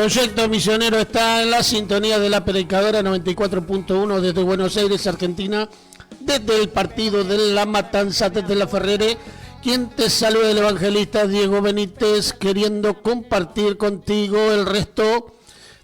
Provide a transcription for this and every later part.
Proyecto Misionero está en la sintonía de la Predicadora 94.1 desde Buenos Aires, Argentina, desde el partido de La Matanza, desde La Ferrere. Quien te saluda, el evangelista Diego Benítez, queriendo compartir contigo el resto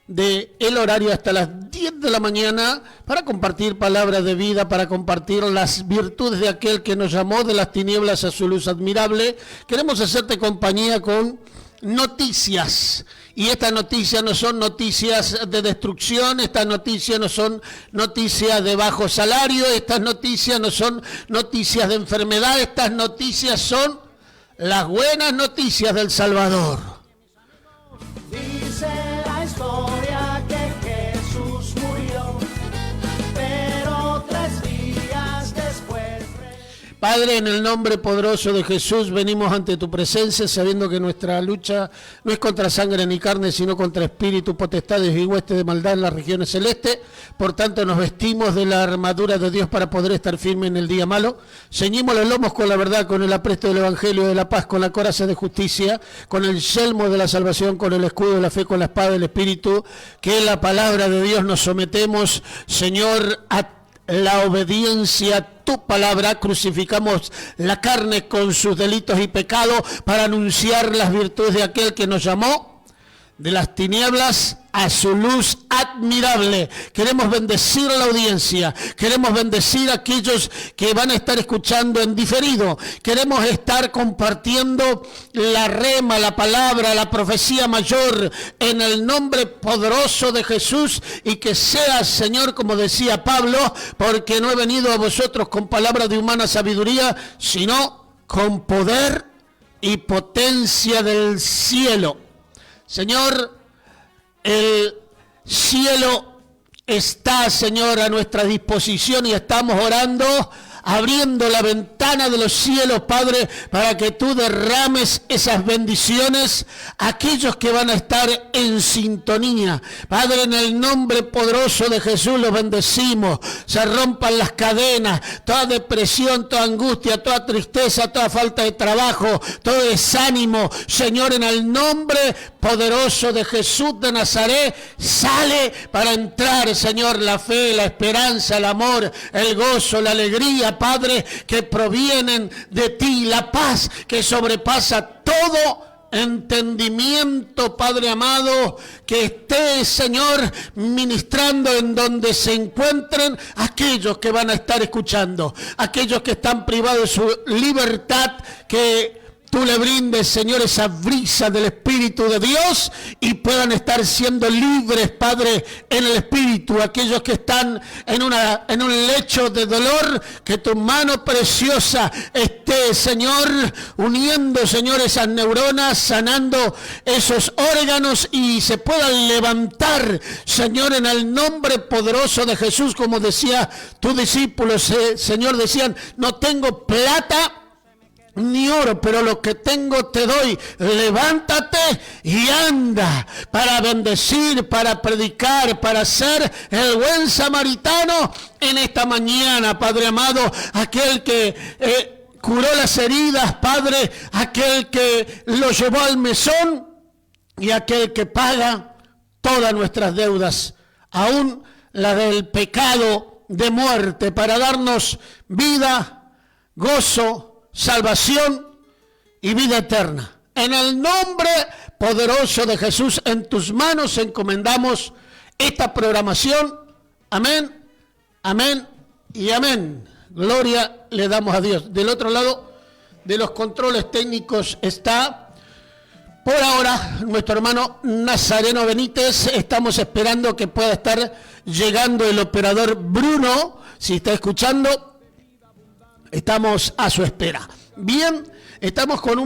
del horario hasta las 10 de la mañana para compartir palabras de vida, para compartir las virtudes de aquel que nos llamó de las tinieblas a su luz admirable. Queremos hacerte compañía con noticias, y estas noticias no son noticias de destrucción, estas noticias no son noticias de bajo salario, estas noticias no son noticias de enfermedad, estas noticias son las buenas noticias del Salvador. Dice la historia que Jesús murió, pero 3 días después. Padre, en el nombre poderoso de Jesús, venimos ante tu presencia sabiendo que nuestra lucha no es contra sangre ni carne, sino contra espíritus, potestades y huestes de maldad en las regiones celestes. Por tanto, nos vestimos de la armadura de Dios para poder estar firmes en el día malo. Ceñimos los lomos con la verdad, con el apresto del evangelio de la paz, con la coraza de justicia, con el yelmo de la salvación, con el escudo de la fe, con la espada del espíritu, que en la palabra de Dios nos sometemos, Señor, a la obediencia a tu palabra. Crucificamos la carne con sus delitos y pecados para anunciar las virtudes de aquel que nos llamó de las tinieblas a su luz admirable. Queremos bendecir la audiencia, queremos bendecir a aquellos que van a estar escuchando en diferido, queremos estar compartiendo la rema, la palabra, la profecía mayor en el nombre poderoso de Jesús, y que sea, Señor, como decía Pablo, porque no he venido a vosotros con palabras de humana sabiduría, sino con poder y potencia del cielo. Señor, el cielo está, Señor, a nuestra disposición, y estamos orando, abriendo la ventana de los cielos, Padre, para que tú derrames esas bendiciones a aquellos que van a estar en sintonía. Padre, en el nombre poderoso de Jesús los bendecimos. Se rompan las cadenas, toda depresión, toda angustia, toda tristeza, toda falta de trabajo, todo desánimo. Señor, en el nombre poderoso de Jesús de Nazaret, sale para entrar, Señor, la fe, la esperanza, el amor, el gozo, la alegría, Padre, que provienen de ti, la paz que sobrepasa todo entendimiento, Padre amado, que esté, Señor, ministrando en donde se encuentren aquellos que van a estar escuchando, aquellos que están privados de su libertad, que tú le brindes, Señor, esa brisa del Espíritu de Dios y puedan estar siendo libres, Padre, en el Espíritu. Aquellos que están en un lecho de dolor, que tu mano preciosa esté, Señor, uniendo, Señor, esas neuronas, sanando esos órganos y se puedan levantar, Señor, en el nombre poderoso de Jesús. Como decía tus discípulos, Señor, decían, no tengo plata ni oro, pero lo que tengo te doy. Levántate y anda para bendecir, para predicar, para ser el buen samaritano en esta mañana, Padre amado. Aquel que curó las heridas, Padre, aquel que lo llevó al mesón y aquel que paga todas nuestras deudas, aún la del pecado de muerte, para darnos vida, gozo, salvación y vida eterna. En el nombre poderoso de Jesús, en tus manos encomendamos esta programación. Amén, amén y amén. Gloria le damos a Dios. Del otro lado de los controles técnicos está, por ahora, nuestro hermano Nazareno Benítez. Estamos esperando que pueda estar llegando el operador Bruno. Si está escuchando, estamos a su espera. Bien, estamos con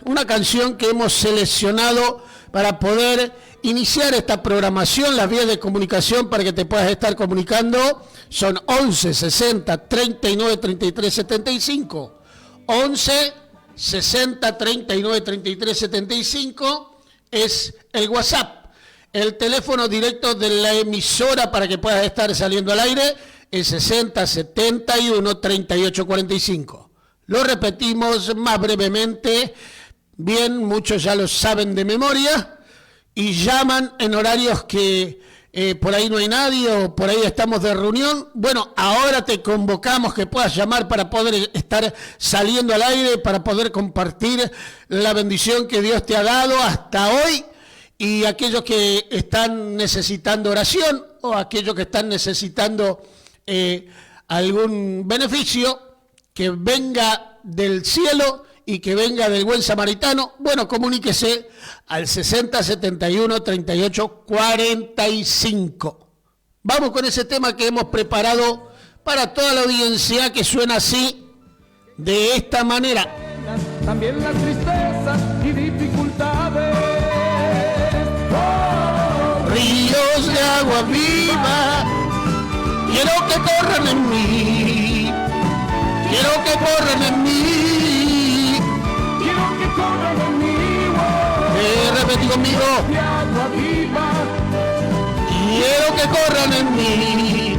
una canción que hemos seleccionado para poder iniciar esta programación. Las vías de comunicación para que te puedas estar comunicando son 11 60 39 33 75. 11 60 39 33 75 es el WhatsApp. El teléfono directo de la emisora para que puedas estar saliendo al aire es 60 71 38 45. Lo repetimos más brevemente. Bien, muchos ya lo saben de memoria. y llaman en horarios que por ahí no hay nadie o por ahí estamos de reunión. Bueno, ahora te convocamos que puedas llamar para poder estar saliendo al aire, para poder compartir la bendición que Dios te ha dado hasta hoy, y aquellos que están necesitando oración o aquellos que están necesitando algún beneficio que venga del cielo y que venga del buen samaritano, bueno, comuníquese al 60 71 38 45. Vamos con ese tema que hemos preparado para toda la audiencia, que suena así, de esta manera. También las tristezas y dificultades. Oh, ríos de agua viva, quiero que corran en mí, quiero que corran en mí, quiero que corran en mí. repetí conmigo, De agua viva, quiero que corran en mí,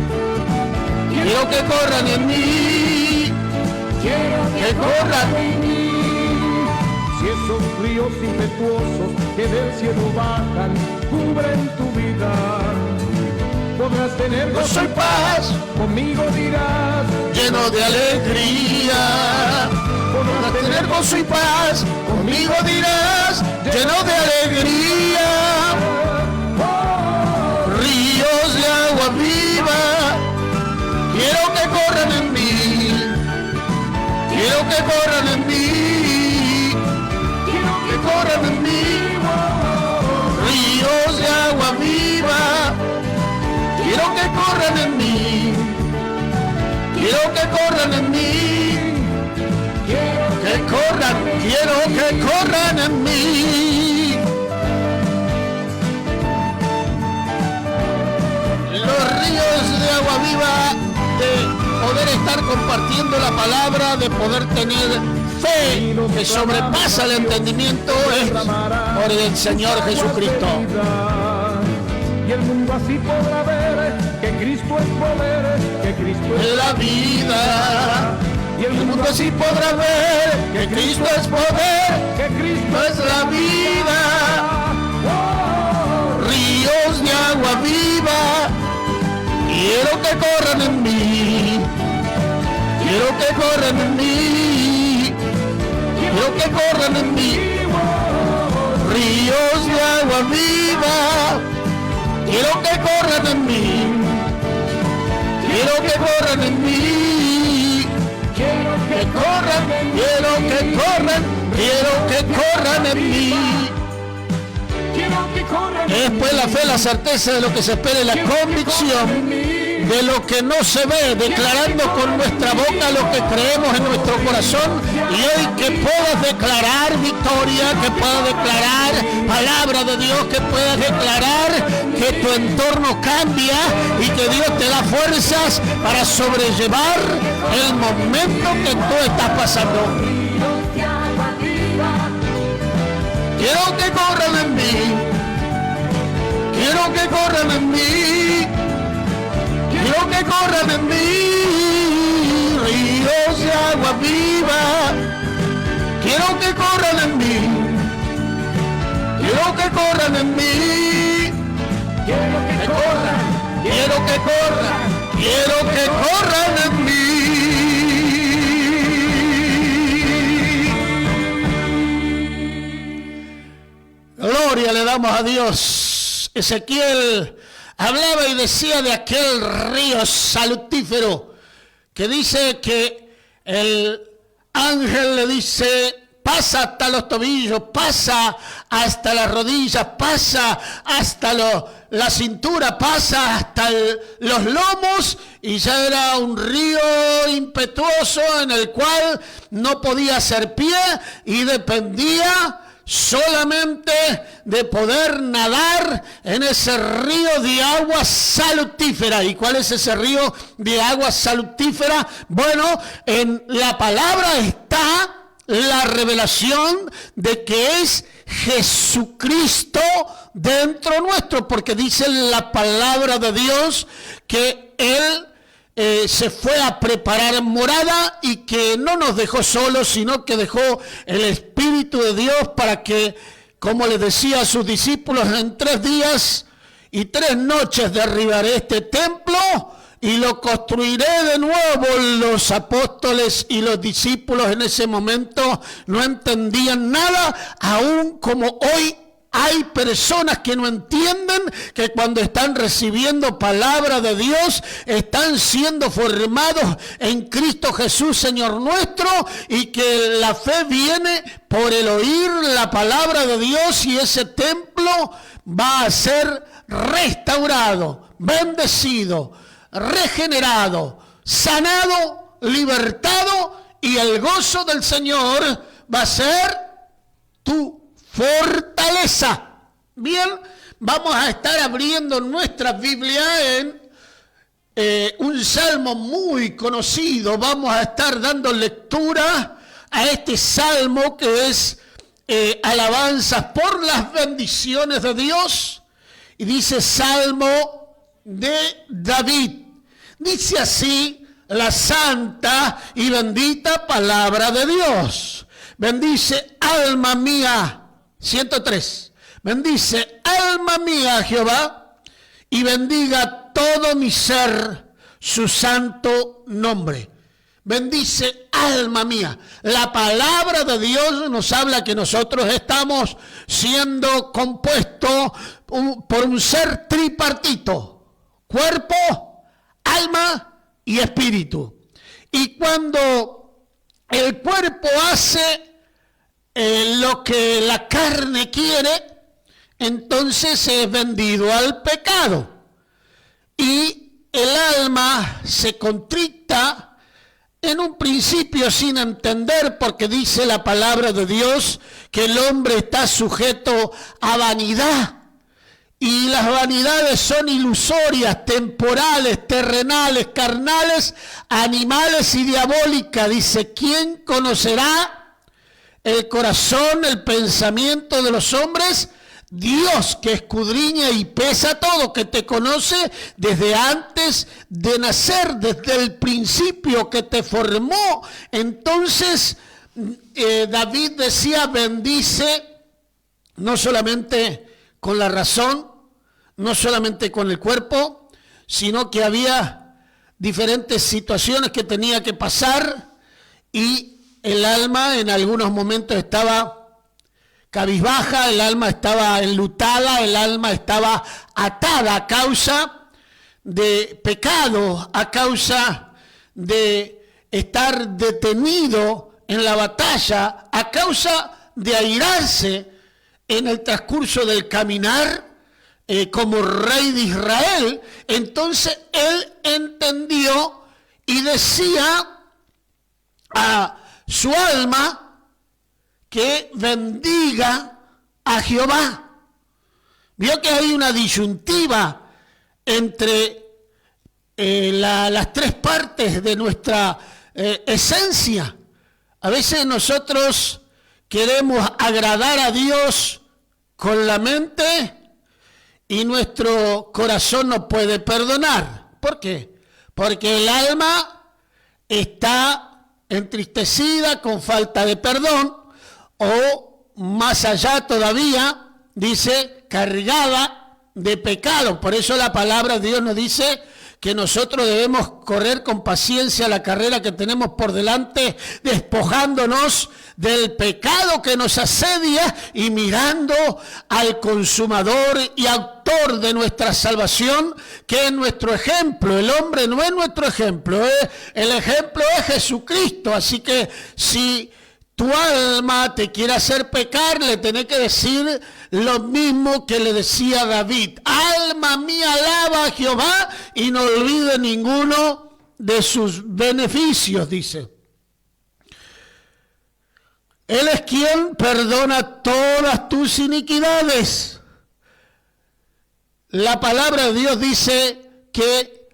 quiero que corran en mí, quiero que corran. en mí. Si esos ríos impetuosos que del cielo bajan cubren tu vida, podrás tener Gozo y paz, conmigo dirás, lleno de alegría. Podrás tener gozo y paz, conmigo dirás, lleno de alegría. Ríos de agua viva, quiero que corran en mí, quiero que corran en mí, quiero que corran en mí. Ríos de agua viva, quiero que corran en mí, quiero que corran en mí, que corran, quiero que corran en mí. Los ríos de agua viva, de poder estar compartiendo la palabra, de poder tener fe que sobrepasa el entendimiento, es por el Señor Jesucristo. Y el mundo así podrá ver que Cristo es poder, que Cristo es La vida, y el mundo así podrá ver que Cristo es poder, que Cristo es la vida. Ríos de agua viva, quiero que corran en mí, quiero que corran en mí, quiero que corran en mí. Ríos de agua viva, quiero que corran en mí, quiero que corran en mí, que corran, quiero que corran, quiero que corran en mí. quiero que corran Es pues la fe, la certeza de lo que se espera y la convicción de lo que no se ve, declarando con nuestra boca lo que creemos en nuestro corazón. Y hoy que puedas declarar victoria, que puedas declarar palabra de Dios, que puedas declarar que tu entorno cambia y que Dios te da fuerzas para sobrellevar el momento que tú estás pasando. Quiero que corran en mí, quiero que corran en mí, quiero que corran en mí, ríos de agua viva, quiero que corran en mí, quiero que corran en mí, quiero que corran, quiero que corran, quiero que corran en mí. Gloria le damos a Dios. Ezequiel hablaba y decía de aquel río salutífero que dice que el ángel le dice: pasa hasta los tobillos, pasa hasta las rodillas, pasa hasta la cintura, pasa hasta los lomos, y ya era un río impetuoso en el cual no podía hacer pie y dependía solamente de poder nadar en ese río de agua salutífera. ¿Y cuál es ese río de agua salutífera? Bueno, en la palabra está la revelación de que es Jesucristo dentro nuestro, porque dice la palabra de Dios que Él se fue a preparar morada y que no nos dejó solos, sino que dejó el Espíritu de Dios para que como les decía a sus discípulos, en 3 días y 3 noches derribaré este templo y lo construiré de nuevo. Los apóstoles y los discípulos en ese momento no entendían nada, aún como hoy hay personas que no entienden que cuando están recibiendo palabra de Dios, están siendo formados en Cristo Jesús, Señor nuestro, y que la fe viene por el oír la palabra de Dios, y ese templo va a ser restaurado, bendecido, regenerado, sanado, libertado, y el gozo del Señor va a ser tu fortaleza. Bien, vamos a estar abriendo nuestra Biblia en un salmo muy conocido. Vamos a estar dando lectura a este salmo que es alabanzas por las bendiciones de Dios. Y dice Salmo de David. Dice así la santa y bendita palabra de Dios. Bendice alma mía. 103. Bendice alma mía a Jehová, y bendiga todo mi ser su santo nombre. Bendice alma mía. La palabra de Dios nos habla que nosotros estamos siendo compuestos por un ser tripartito: cuerpo, alma y espíritu. Y cuando el cuerpo hace lo que la carne quiere, entonces es vendido al pecado. Y el alma se contrita en un principio sin entender, porque dice la palabra de Dios que el hombre está sujeto a vanidad. Y las vanidades son ilusorias, temporales, terrenales, carnales, animales y diabólicas. Dice, ¿quién conocerá el corazón, el pensamiento de los hombres? Dios, que escudriña y pesa todo, que te conoce desde antes de nacer, desde el principio que te formó. Entonces David decía, bendice no solamente con la razón, no solamente con el cuerpo, sino que había diferentes situaciones que tenía que pasar, y el alma en algunos momentos estaba cabizbaja, el alma estaba enlutada, el alma estaba atada a causa de pecado, a causa de estar detenido en la batalla, a causa de airarse en el transcurso del caminar como rey de Israel. Entonces él entendió y decía a su alma que bendiga a Jehová. Vio que hay una disyuntiva entre las 3 partes de nuestra esencia. A veces nosotros queremos agradar a Dios con la mente y nuestro corazón no puede perdonar. ¿Por qué? Porque el alma está entristecida, con falta de perdón, o más allá todavía, dice, cargada de pecado. Por eso la palabra de Dios nos dice que nosotros debemos correr con paciencia la carrera que tenemos por delante, despojándonos del pecado que nos asedia y mirando al consumador y autor de nuestra salvación, que es nuestro ejemplo. El hombre no es nuestro ejemplo, el ejemplo es Jesucristo. Así que si tu alma te quiere hacer pecar, le tenés que decir lo mismo que le decía David: alma mía, alaba a Jehová y no olvide ninguno de sus beneficios, dice. Él es quien perdona todas tus iniquidades. La palabra de Dios dice que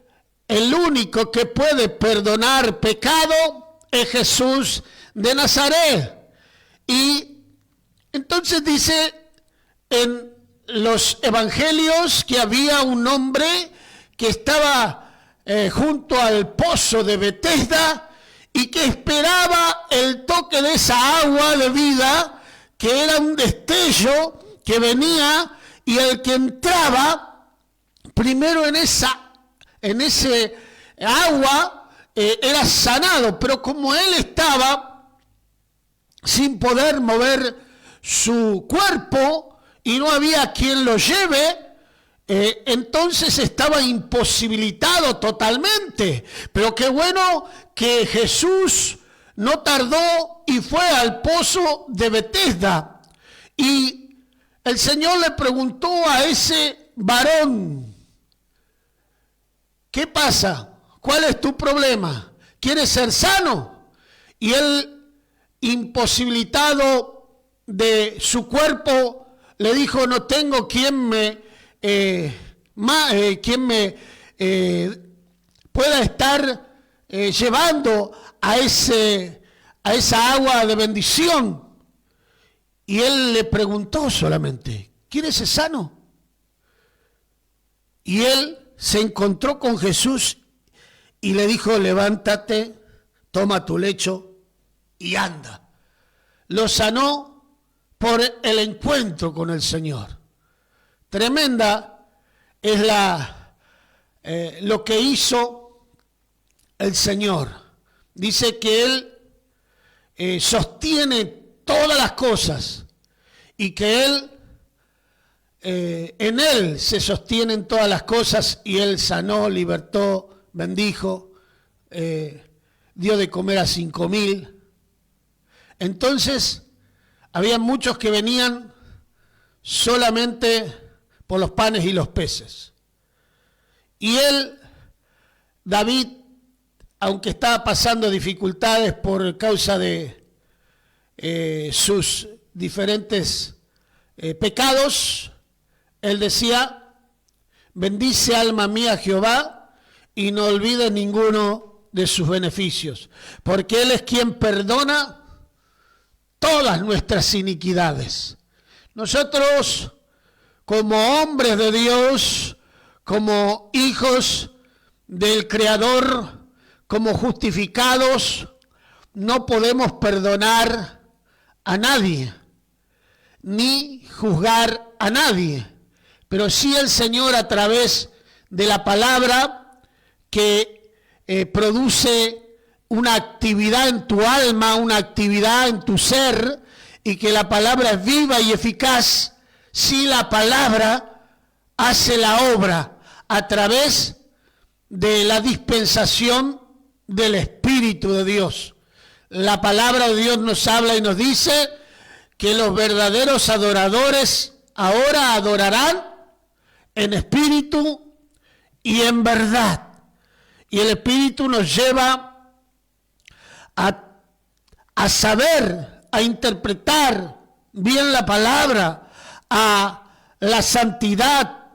el único que puede perdonar pecado es Jesús de Nazaret. Y entonces dice en los evangelios que había un hombre que estaba junto al pozo de Betesda y que esperaba el toque de esa agua de vida que era un destello que venía, y el que entraba primero en ese agua era sanado, pero como él estaba sin poder mover su cuerpo y no había quien lo lleve, entonces estaba imposibilitado totalmente. Pero qué bueno que Jesús no tardó y fue al pozo de Betesda, y el Señor le preguntó a ese varón: ¿qué pasa? ¿Cuál es tu problema? ¿Quieres ser sano? Y él, imposibilitado de su cuerpo, le dijo: no tengo quien me pueda estar llevando a esa agua de bendición. Y él le preguntó solamente: ¿quieres ser sano? Y él se encontró con Jesús y le dijo: levántate, toma tu lecho y anda. Lo sanó por el encuentro con el Señor. Tremenda es lo que hizo el Señor. Dice que Él sostiene todas las cosas, y que en Él se sostienen todas las cosas, y Él sanó, libertó, bendijo, dio de comer a 5,000. Entonces, había muchos que venían solamente por los panes y los peces. Y él, David, aunque estaba pasando dificultades por causa de sus diferentes pecados, él decía: bendice alma mía Jehová, y no olvides ninguno de sus beneficios, porque Él es quien perdona todas nuestras iniquidades. Nosotros, como hombres de Dios, como hijos del Creador, como justificados, no podemos perdonar a nadie, ni juzgar a nadie, pero sí el Señor, a través de la palabra que produce una actividad en tu alma, una actividad en tu ser, y que la palabra es viva y eficaz, si la palabra hace la obra a través de la dispensación del Espíritu de Dios. La palabra de Dios nos habla y nos dice que los verdaderos adoradores ahora adorarán en espíritu y en verdad. Y el Espíritu nos lleva a saber, a interpretar bien la palabra, a la santidad,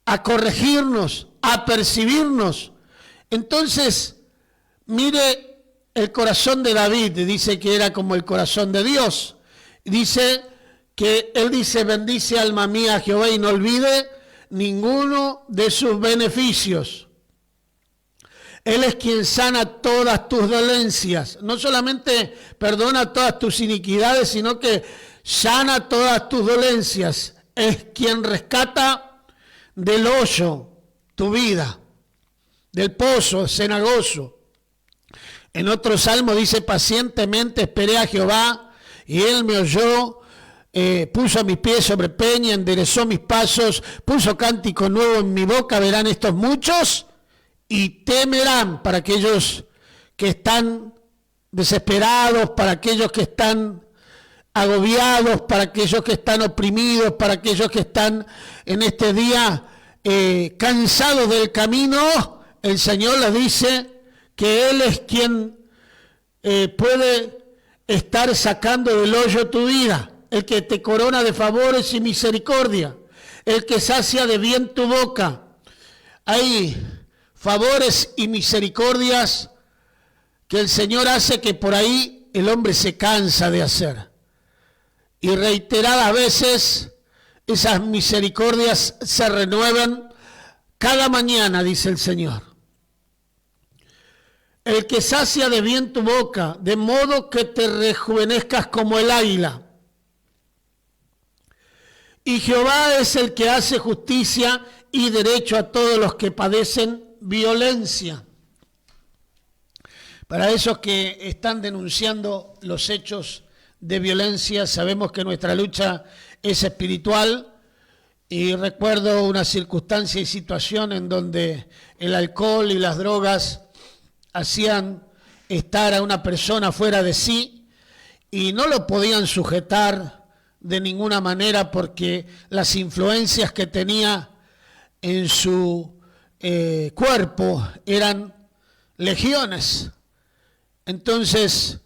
a corregirnos, a percibirnos. Entonces, mire el corazón de David, dice que era como el corazón de Dios. Dice que él dice: bendice alma mía a Jehová, y no olvide ninguno de sus beneficios. Él es quien sana todas tus dolencias. No solamente perdona todas tus iniquidades, sino que sana todas tus dolencias. Es quien rescata del hoyo tu vida, del pozo cenagoso. En otro salmo dice: pacientemente esperé a Jehová, y Él me oyó, puso mis pies sobre peña, enderezó mis pasos, puso cántico nuevo en mi boca. Verán estos muchos y temerán. Para aquellos que están desesperados, para aquellos que están agobiados, para aquellos que están oprimidos, para aquellos que están en este día cansados del camino, el Señor les dice que Él es quien puede estar sacando del hoyo tu vida, el que te corona de favores y misericordia, el que sacia de bien tu boca. Hay favores y misericordias que el Señor hace que por ahí el hombre se cansa de hacer. Y reiteradas veces esas misericordias se renuevan cada mañana, dice el Señor. El que sacia de bien tu boca, de modo que te rejuvenezcas como el águila. Y Jehová es el que hace justicia y derecho a todos los que padecen violencia. Para esos que están denunciando los hechos de violencia, sabemos que nuestra lucha es espiritual, y recuerdo una circunstancia y situación en donde el alcohol y las drogas hacían estar a una persona fuera de sí y no lo podían sujetar de ninguna manera porque las influencias que tenía en su cuerpo eran legiones. Entonces,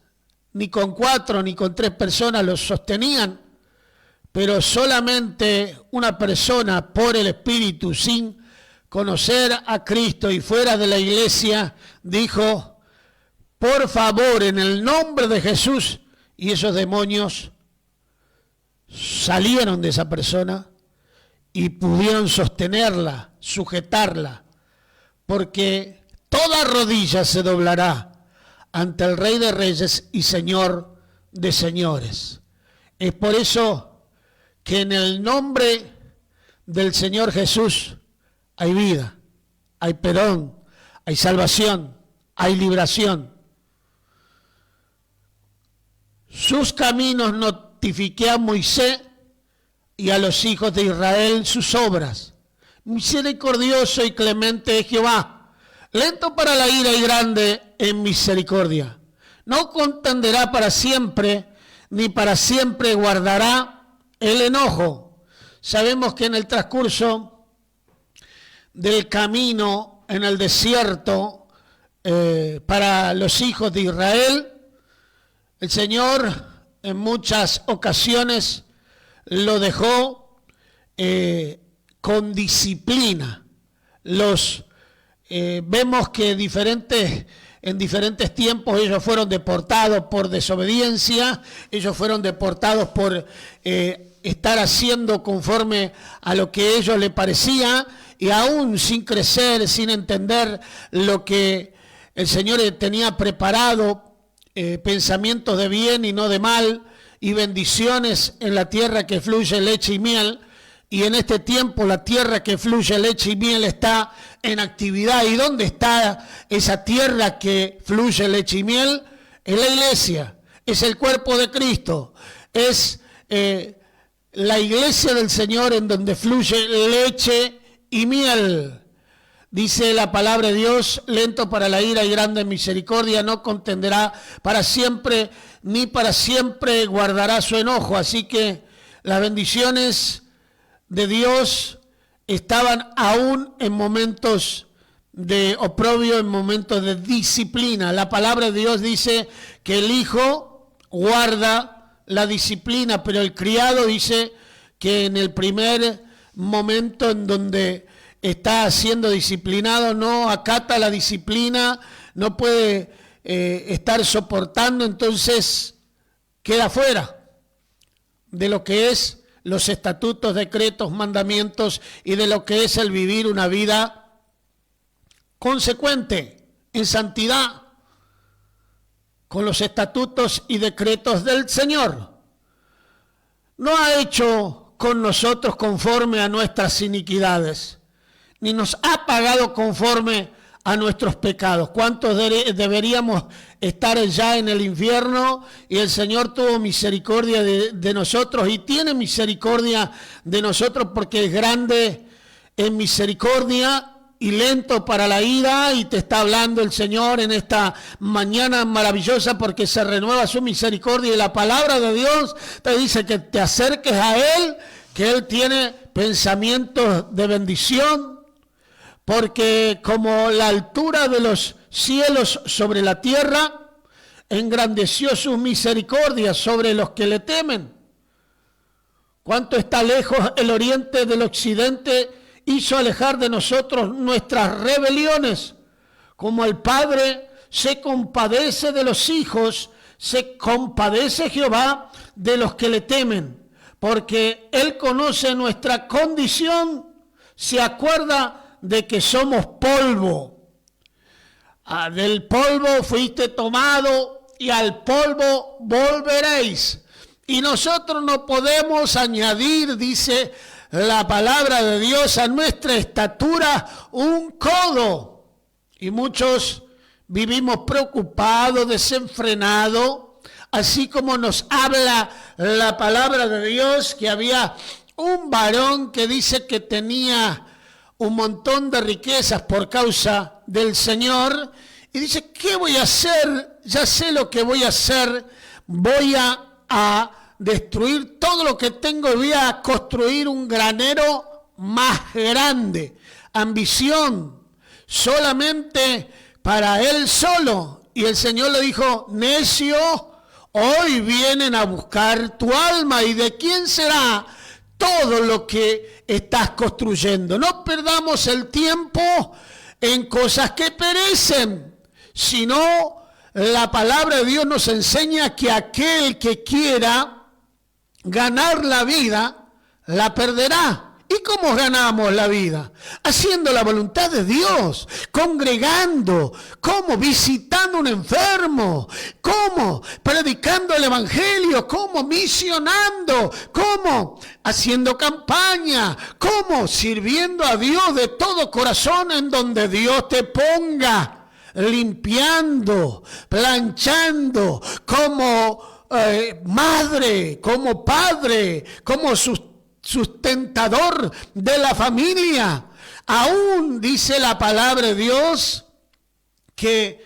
ni con 4 ni con 3 personas los sostenían, pero solamente una persona por el Espíritu, sin conocer a Cristo y fuera de la iglesia, dijo: por favor, en el nombre de Jesús, y esos demonios salieron de esa persona y pudieron sostenerla, sujetarla, porque toda rodilla se doblará ante el Rey de Reyes y Señor de Señores. Es por eso que en el nombre del Señor Jesús hay vida, hay perdón, hay salvación, hay liberación. Sus caminos notifiqué a Moisés y a los hijos de Israel sus obras. Misericordioso y clemente es Jehová, lento para la ira y grande en misericordia. No contenderá para siempre, ni para siempre guardará el enojo. Sabemos que en el transcurso del camino en el desierto para los hijos de Israel, el Señor en muchas ocasiones lo dejó con disciplina. Vemos que en diferentes tiempos ellos fueron deportados por desobediencia, ellos fueron deportados por estar haciendo conforme a lo que a ellos les parecía, y aún sin crecer, sin entender lo que el Señor tenía preparado, pensamientos de bien y no de mal, y bendiciones en la tierra que fluye leche y miel. Y en este tiempo la tierra que fluye leche y miel está en actividad. ¿Y dónde está esa tierra que fluye leche y miel? En la iglesia, es el cuerpo de Cristo, es la iglesia del Señor en donde fluye leche y miel. Dice la palabra de Dios: lento para la ira y grande en misericordia, no contenderá para siempre, ni para siempre guardará su enojo. Así que las bendiciones de Dios estaban aún en momentos de oprobio, en momentos de disciplina. La palabra de Dios dice que el hijo guarda la disciplina, pero el criado dice que en el primer momento en donde está siendo disciplinado no acata la disciplina, no puede estar soportando, entonces queda fuera de lo que es los estatutos, decretos, mandamientos y de lo que es el vivir una vida consecuente en santidad con los estatutos y decretos del Señor. No ha hecho con nosotros conforme a nuestras iniquidades, ni nos ha pagado conforme a nuestros pecados. ¿Cuántos deberíamos estar ya en el infierno? Y el Señor tuvo misericordia de nosotros y tiene misericordia de nosotros, porque es grande en misericordia y lento para la ira. Y te está hablando el Señor en esta mañana maravillosa, porque se renueva su misericordia, y la palabra de Dios te dice que te acerques a Él, que Él tiene pensamientos de bendición. Porque como la altura de los cielos sobre la tierra, engrandeció sus misericordias sobre los que le temen. Cuánto está lejos el oriente del occidente, hizo alejar de nosotros nuestras rebeliones. Como el Padre se compadece de los hijos, se compadece Jehová de los que le temen. Porque Él conoce nuestra condición, se acuerda de que somos polvo. Del polvo fuiste tomado y al polvo volveréis. Y nosotros no podemos añadir, dice la palabra de Dios, a nuestra estatura un codo. Y muchos vivimos preocupados, desenfrenados, así como nos habla la palabra de Dios, que había un varón que dice que tenía un montón de riquezas por causa del Señor, y dice, ¿qué voy a hacer? Ya sé lo que voy a hacer, voy a destruir todo lo que tengo y voy a construir un granero más grande. Ambición, solamente para él solo. Y el Señor le dijo, necio, hoy vienen a buscar tu alma, ¿y de quién será todo lo que estás construyendo? No perdamos el tiempo en cosas que perecen, sino la palabra de Dios nos enseña que aquel que quiera ganar la vida, la perderá. ¿Y cómo ganamos la vida? Haciendo la voluntad de Dios, congregando, ¿cómo? Visitando a un enfermo, ¿cómo? Predicando el evangelio, ¿cómo? Misionando, ¿cómo? Haciendo campaña, ¿cómo? Sirviendo a Dios de todo corazón en donde Dios te ponga. Limpiando, planchando, como madre, como padre, como sustentador de la familia. Aún dice la palabra de Dios que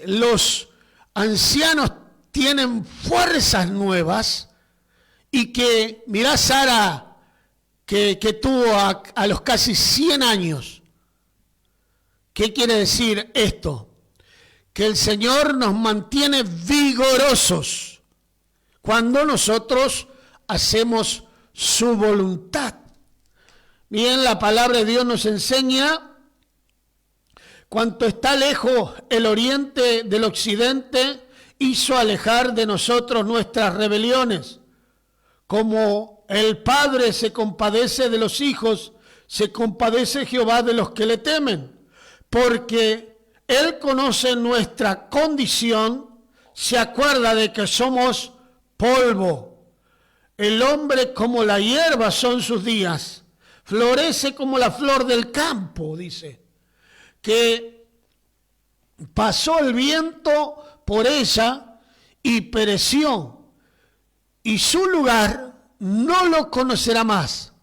los ancianos tienen fuerzas nuevas y que, mirá Sara, que tuvo a los casi 100 años. ¿Qué quiere decir esto? Que el Señor nos mantiene vigorosos cuando nosotros hacemos su voluntad. Bien, la palabra de Dios nos enseña, cuanto está lejos el oriente del occidente, hizo alejar de nosotros nuestras rebeliones. Como el Padre se compadece de los hijos, se compadece Jehová de los que le temen. Porque Él conoce nuestra condición, se acuerda de que somos polvo. El hombre como la hierba son sus días, florece como la flor del campo, dice, que pasó el viento por ella y pereció, y su lugar no lo conocerá más.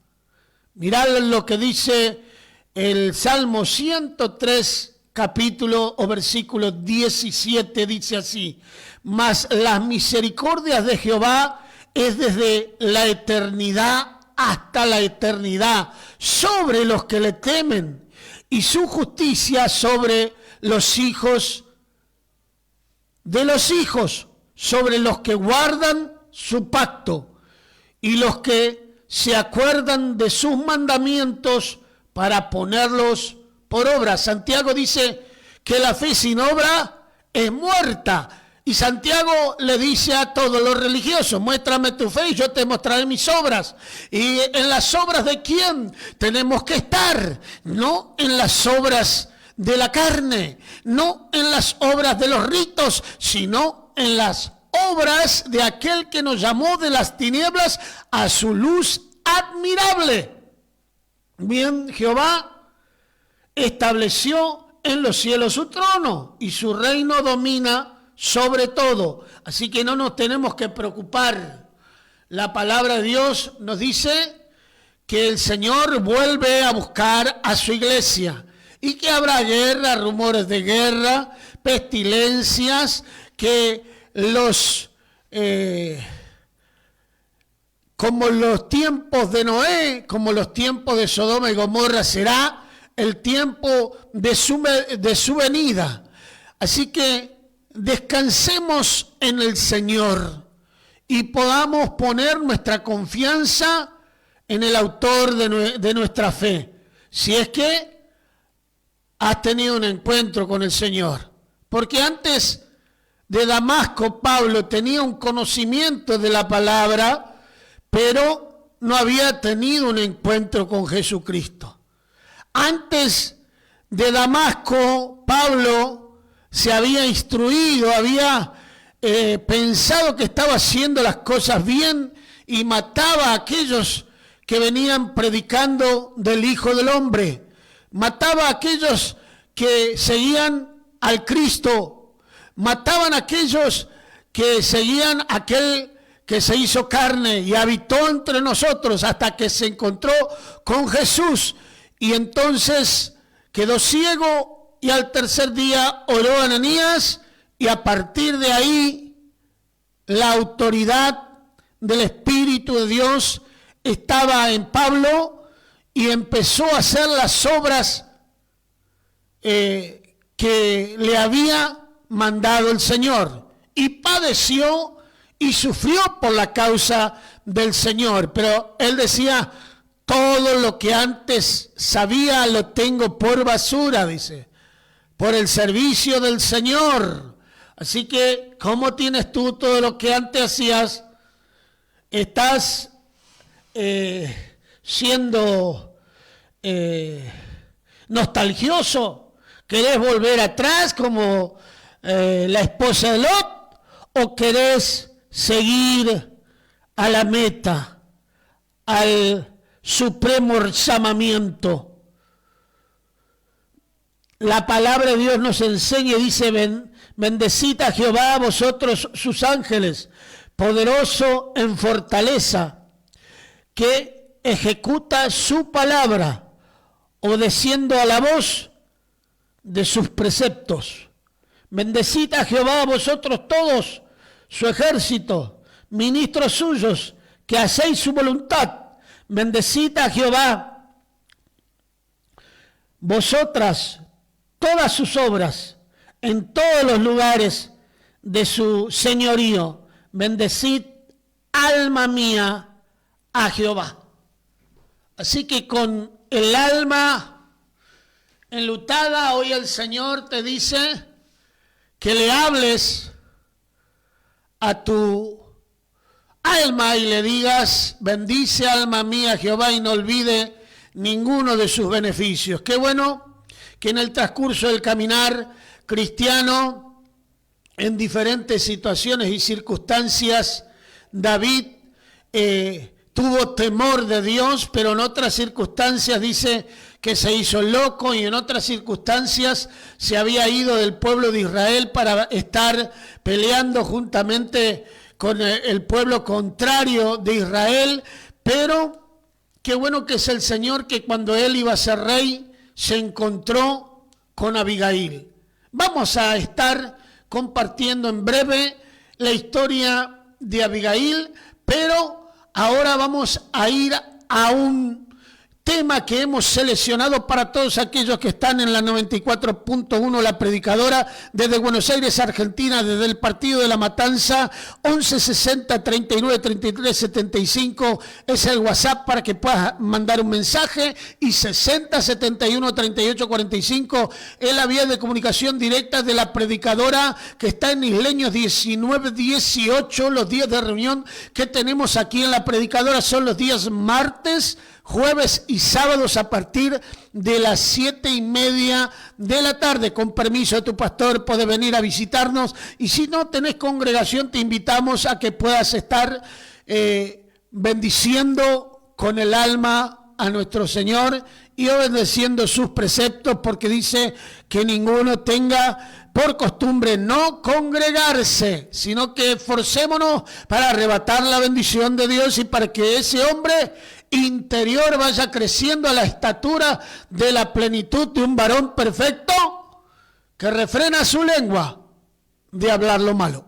Mirad lo que dice el Salmo 103, capítulo o versículo 17, dice así: mas las misericordias de Jehová es desde la eternidad hasta la eternidad sobre los que le temen, y su justicia sobre los hijos de los hijos, sobre los que guardan su pacto y los que se acuerdan de sus mandamientos para ponerlos por obra. Santiago dice que la fe sin obra es muerta. Y Santiago le dice a todos los religiosos, muéstrame tu fe y yo te mostraré mis obras. ¿Y en las obras de quién tenemos que estar? No en las obras de la carne, no en las obras de los ritos, sino en las obras de aquel que nos llamó de las tinieblas a su luz admirable. Bien, Jehová estableció en los cielos su trono y su reino domina sobre todo. Así que no nos tenemos que preocupar. La palabra de Dios nos dice que el Señor vuelve a buscar a su iglesia y que habrá guerra, rumores de guerra, pestilencias, que como los tiempos de Noé, como los tiempos de Sodoma y Gomorra, será el tiempo de su venida. Así que descansemos en el Señor y podamos poner nuestra confianza en el autor de nuestra fe. Si es que has tenido un encuentro con el Señor. Porque antes de Damasco, Pablo tenía un conocimiento de la palabra, pero no había tenido un encuentro con Jesucristo. Antes de Damasco, Pablo se había instruido, había pensado que estaba haciendo las cosas bien y mataba a aquellos que venían predicando del Hijo del Hombre. Mataba a aquellos que seguían al Cristo. Mataban a aquellos que seguían a aquel que se hizo carne y habitó entre nosotros hasta que se encontró con Jesús. Y entonces quedó ciego y al tercer día oró Ananías, y a partir de ahí la autoridad del Espíritu de Dios estaba en Pablo y empezó a hacer las obras que le había mandado el Señor, y padeció y sufrió por la causa del Señor. Pero él decía: todo lo que antes sabía lo tengo por basura, dice, por el servicio del Señor. Así que, ¿cómo tienes tú todo lo que antes hacías? ¿Estás siendo nostalgioso? ¿Querés volver atrás como la esposa de Lot? ¿O querés seguir a la meta, al supremo llamamiento? La palabra de Dios nos enseña y dice: bendecid a Jehová vosotros sus ángeles, poderoso en fortaleza, que ejecuta su palabra, obedeciendo a la voz de sus preceptos. Bendecid a Jehová vosotros todos su ejército, ministros suyos, que hacéis su voluntad. Bendecid a Jehová vosotras todas sus obras en todos los lugares de su señorío. Bendecid, alma mía, a Jehová. Así que con el alma enlutada, hoy el Señor te dice que le hables a tu alma y le digas: bendice, alma mía, Jehová, y no olvide ninguno de sus beneficios. Qué bueno que en el transcurso del caminar cristiano, en diferentes situaciones y circunstancias, David tuvo temor de Dios, pero en otras circunstancias dice que se hizo loco, y en otras circunstancias se había ido del pueblo de Israel para estar peleando juntamente con el pueblo contrario de Israel. Pero qué bueno que es el Señor, que cuando él iba a ser rey se encontró con Abigail. Vamos a estar compartiendo en breve la historia de Abigail, pero ahora vamos a ir a un tema que hemos seleccionado para todos aquellos que están en la 94.1, La Predicadora, desde Buenos Aires, Argentina, desde el Partido de la Matanza. 1160 39 33 75 es el WhatsApp para que puedas mandar un mensaje, y 60 71 38 45 es la vía de comunicación directa de La Predicadora, que está en Isleños 19 18. Los días de reunión que tenemos aquí en La Predicadora son los días martes, jueves y sábados a partir de las 7:30 de la tarde. Con permiso de tu pastor podés venir a visitarnos, y si no tenés congregación te invitamos a que puedas estar bendiciendo con el alma a nuestro Señor y obedeciendo sus preceptos, porque dice que ninguno tenga por costumbre no congregarse, sino que esforcémonos para arrebatar la bendición de Dios y para que ese hombre interior vaya creciendo a la estatura de la plenitud de un varón perfecto, que refrena su lengua de hablar lo malo.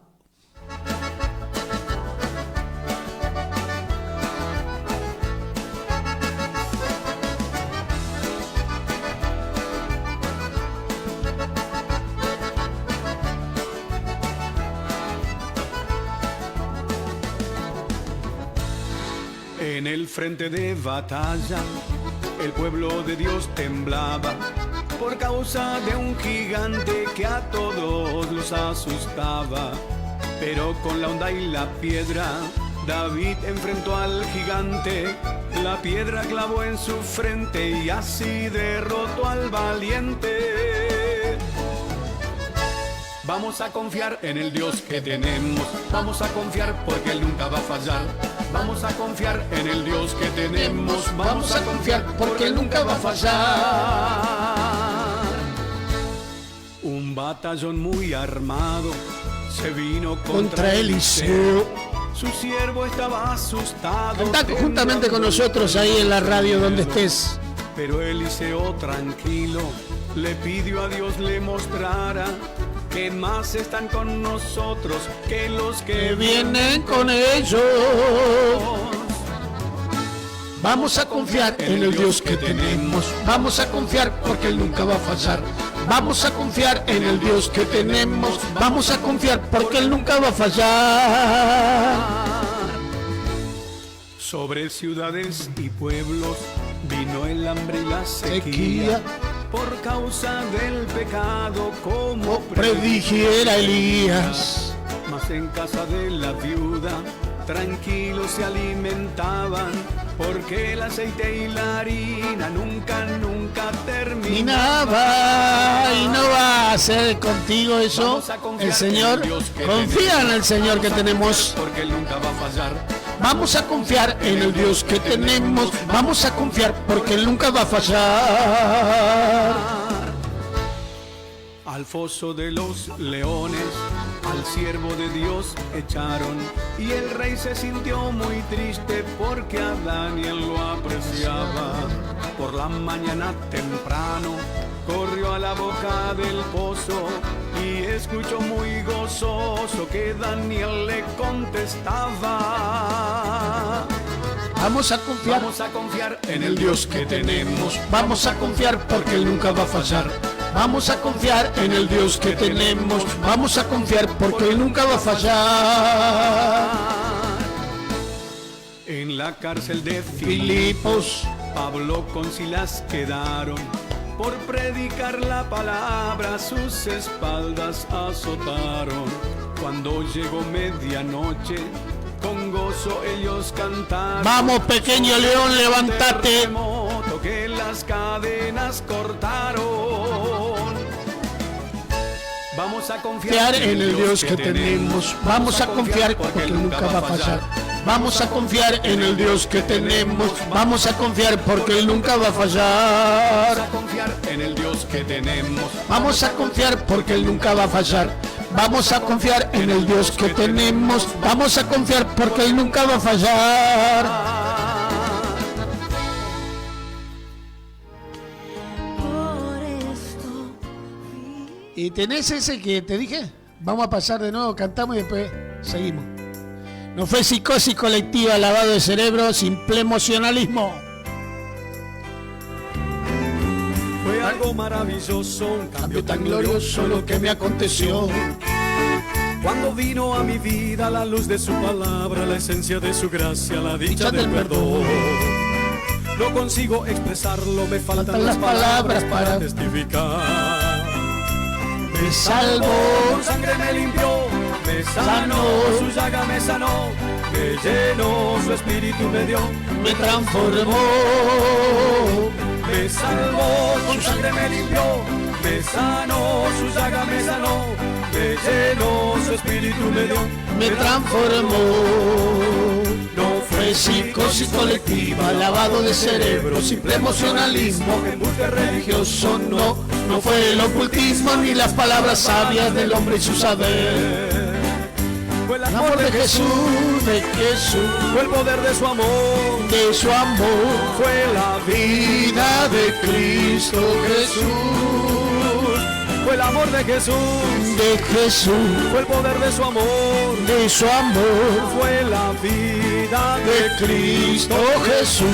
En el frente de batalla, el pueblo de Dios temblaba por causa de un gigante que a todos los asustaba. Pero con la honda y la piedra, David enfrentó al gigante. La piedra clavó en su frente y así derrotó al valiente. Vamos a confiar en el Dios que tenemos. Vamos a confiar porque Él nunca va a fallar. Vamos a confiar en el Dios que tenemos. Vamos a confiar porque Él nunca va a fallar. Un batallón muy armado se vino contra Eliseo. Su siervo estaba asustado. Cantá juntamente con nosotros ahí en la radio donde estés. Pero Eliseo tranquilo le pidió a Dios le mostrara que más están con nosotros que los que vienen con ellos. Vamos a confiar en el Dios que tenemos. Vamos a confiar porque Él nunca va a fallar. Vamos a confiar en el Dios que tenemos. Vamos a confiar porque Él nunca va a fallar. Sobre ciudades y pueblos vino el hambre y la sequía por causa del pecado, como predijera Elías. Mas en casa de la viuda tranquilos se alimentaban, porque el aceite y la harina nunca terminaba. Y no va a hacer contigo eso el Señor. Confía en el Señor que tenemos, porque Él nunca va a fallar. Vamos a confiar en el Dios que tenemos. Vamos a confiar porque Él nunca va a fallar. Al foso de los leones al siervo de Dios echaron, y el rey se sintió muy triste porque a Daniel lo apreciaba. Por la mañana temprano corrió a la boca del pozo y escuchó muy gozoso que Daniel le contestaba. Vamos a confiar en el Dios que tenemos. Vamos a confiar porque Él nunca va a fallar. Vamos a confiar en el Dios que tenemos. Vamos a confiar porque Él nunca va a fallar. En la cárcel de Filipos, Pablo con Silas quedaron. Por predicar la palabra sus espaldas azotaron. Cuando llegó medianoche, con gozo ellos cantaron. Vamos, pequeño león, levántate. Que las cadenas cortaron. Vamos a confiar en el Dios que tenemos. Vamos a confiar porque Él nunca va a fallar. Vamos a confiar en el Dios que tenemos. Vamos a confiar porque Él nunca va a fallar. Vamos a confiar en el Dios que tenemos. Vamos a confiar porque Él nunca va a fallar. Vamos a confiar en el Dios que tenemos. Vamos a confiar porque Él nunca va a fallar. ¿Y tenés ese que te dije? Vamos a pasar de nuevo, cantamos y después seguimos. No fue psicosis colectiva, lavado de cerebro, simple emocionalismo. Fue algo maravilloso, un Cambio tan glorioso lo que me aconteció. Cuando vino a mi vida la luz de su palabra, la esencia de su gracia, la dicha del perdón. No consigo expresarlo, me faltan las palabras para testificar. Me salvó, su sangre me limpió, me sanó, su llaga me sanó, me llenó, su espíritu me dio, me transformó. Me salvó, su sangre me limpió, me sanó, su llaga me sanó, me llenó, su espíritu me dio, me transformó. No fue psicosis colectiva, lavado de cerebro, simple emocionalismo, embuste religioso, no. No fue el ocultismo ni las palabras sabias del hombre y su saber. Fue el amor de Jesús, fue el poder de su amor, fue la vida de Cristo Jesús. Fue el amor de Jesús, fue el poder de su amor, fue la vida de Cristo Jesús.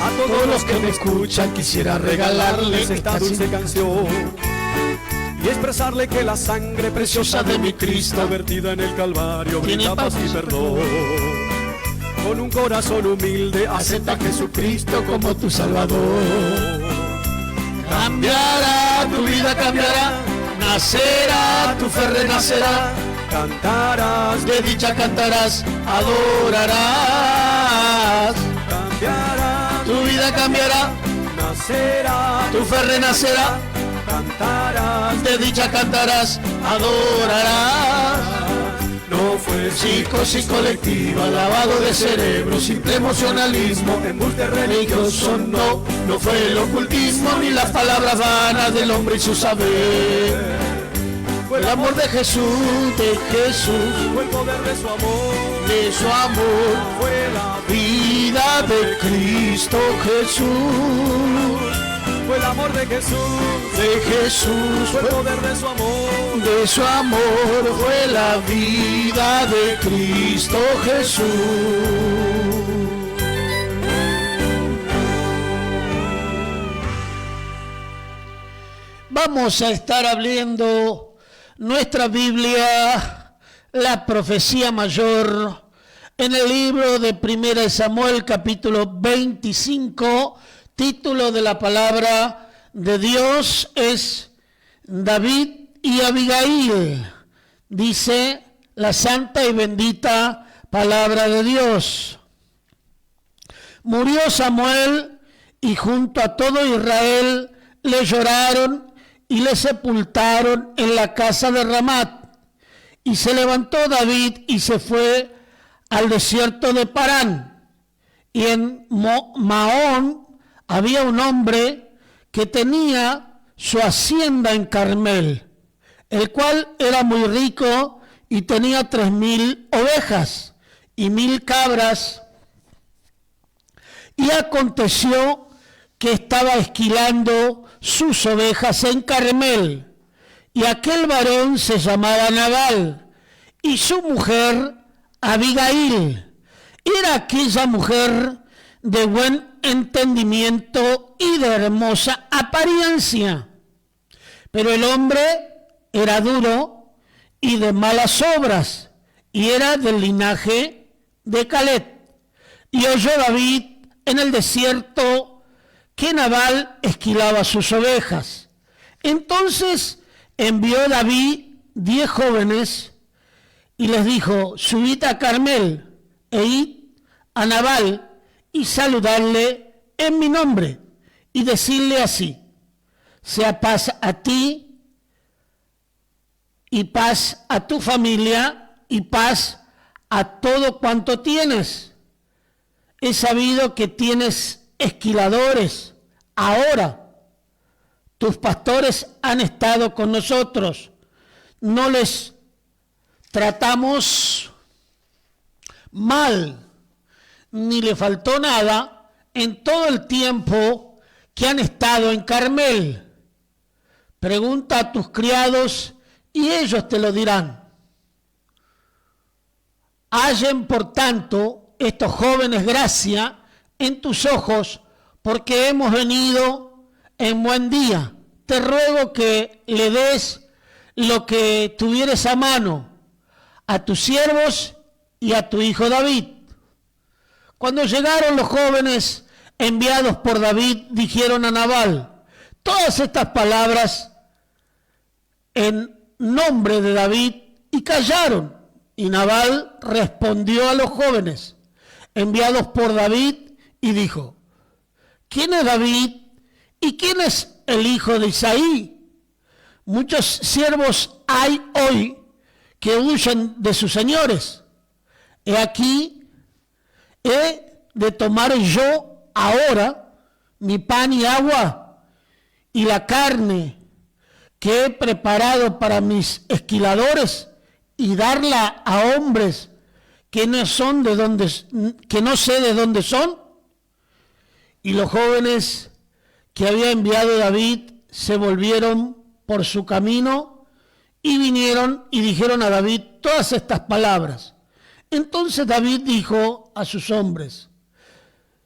A todos los que me escuchan quisiera regalarles esta dulce canción y expresarle que la sangre preciosa de mi Cristo vertida en el Calvario brinda paz y perdón. Con un corazón humilde acepta a Jesucristo como tu Salvador. Cambiará, tu vida cambiará, nacerá, tu fe renacerá, cantarás, de dicha cantarás, adorarás. cambiarás, Tu vida cambiará, nacerá, tu fe renacerá, cantarás, de dicha cantarás, adorarás. no fue Psicosis colectiva, lavado de cerebro, simple emocionalismo, embuste religioso, no fue el ocultismo ni las palabras vanas del hombre y su saber. Fue el amor de Jesús, fue el poder de su amor, fue la vida de Cristo Jesús, fue el amor de Jesús, fue el poder de su amor, fue la vida de Cristo Jesús. Vamos a estar abriendo nuestra Biblia, la profecía mayor, en el libro de 1 Samuel, capítulo 25, título de la palabra de Dios es David y Abigail, dice la santa y bendita palabra de Dios. Murió Samuel y junto a todo Israel le lloraron y le sepultaron en la casa de Ramat. Y se levantó David y se fue al desierto de Parán. Y en Maón había un hombre que tenía su hacienda en Carmel, el cual era muy rico y tenía 3,000 ovejas y 1,000 cabras. Y aconteció que estaba esquilando sus ovejas en Carmel, y aquel varón se llamaba Nabal, y su mujer Abigail. Era aquella mujer de buen entendimiento y de hermosa apariencia, pero el hombre era duro y de malas obras, y era del linaje de Caleb. Y oyó David en el desierto que Nabal esquilaba sus ovejas. Entonces envió David 10 jóvenes y les dijo: subid a Carmel e id a Nabal y saludadle en mi nombre y decirle así: sea paz a ti y paz a tu familia y paz a todo cuanto tienes. He sabido que tienes esquiladores. Ahora tus pastores han estado con nosotros, no les tratamos mal, ni le faltó nada en todo el tiempo que han estado en Carmel. Pregunta a tus criados y ellos te lo dirán. Hallen por tanto estos jóvenes gracia en tus ojos, porque hemos venido en buen día. Te ruego que le des lo que tuvieres a mano a tus siervos y a tu hijo David. Cuando llegaron los jóvenes enviados por David, dijeron a Nabal todas estas palabras en nombre de David y callaron. Y Nabal respondió a los jóvenes enviados por David y dijo: ¿quién es David y quién es el hijo de Isaí? Muchos siervos hay hoy que huyen de sus señores. He aquí, he de tomar yo ahora mi pan y agua y la carne que he preparado para mis esquiladores y darla a hombres que no son de donde, que no sé de dónde son. Y los jóvenes que había enviado David se volvieron por su camino y vinieron y dijeron a David todas estas palabras. Entonces David dijo a sus hombres: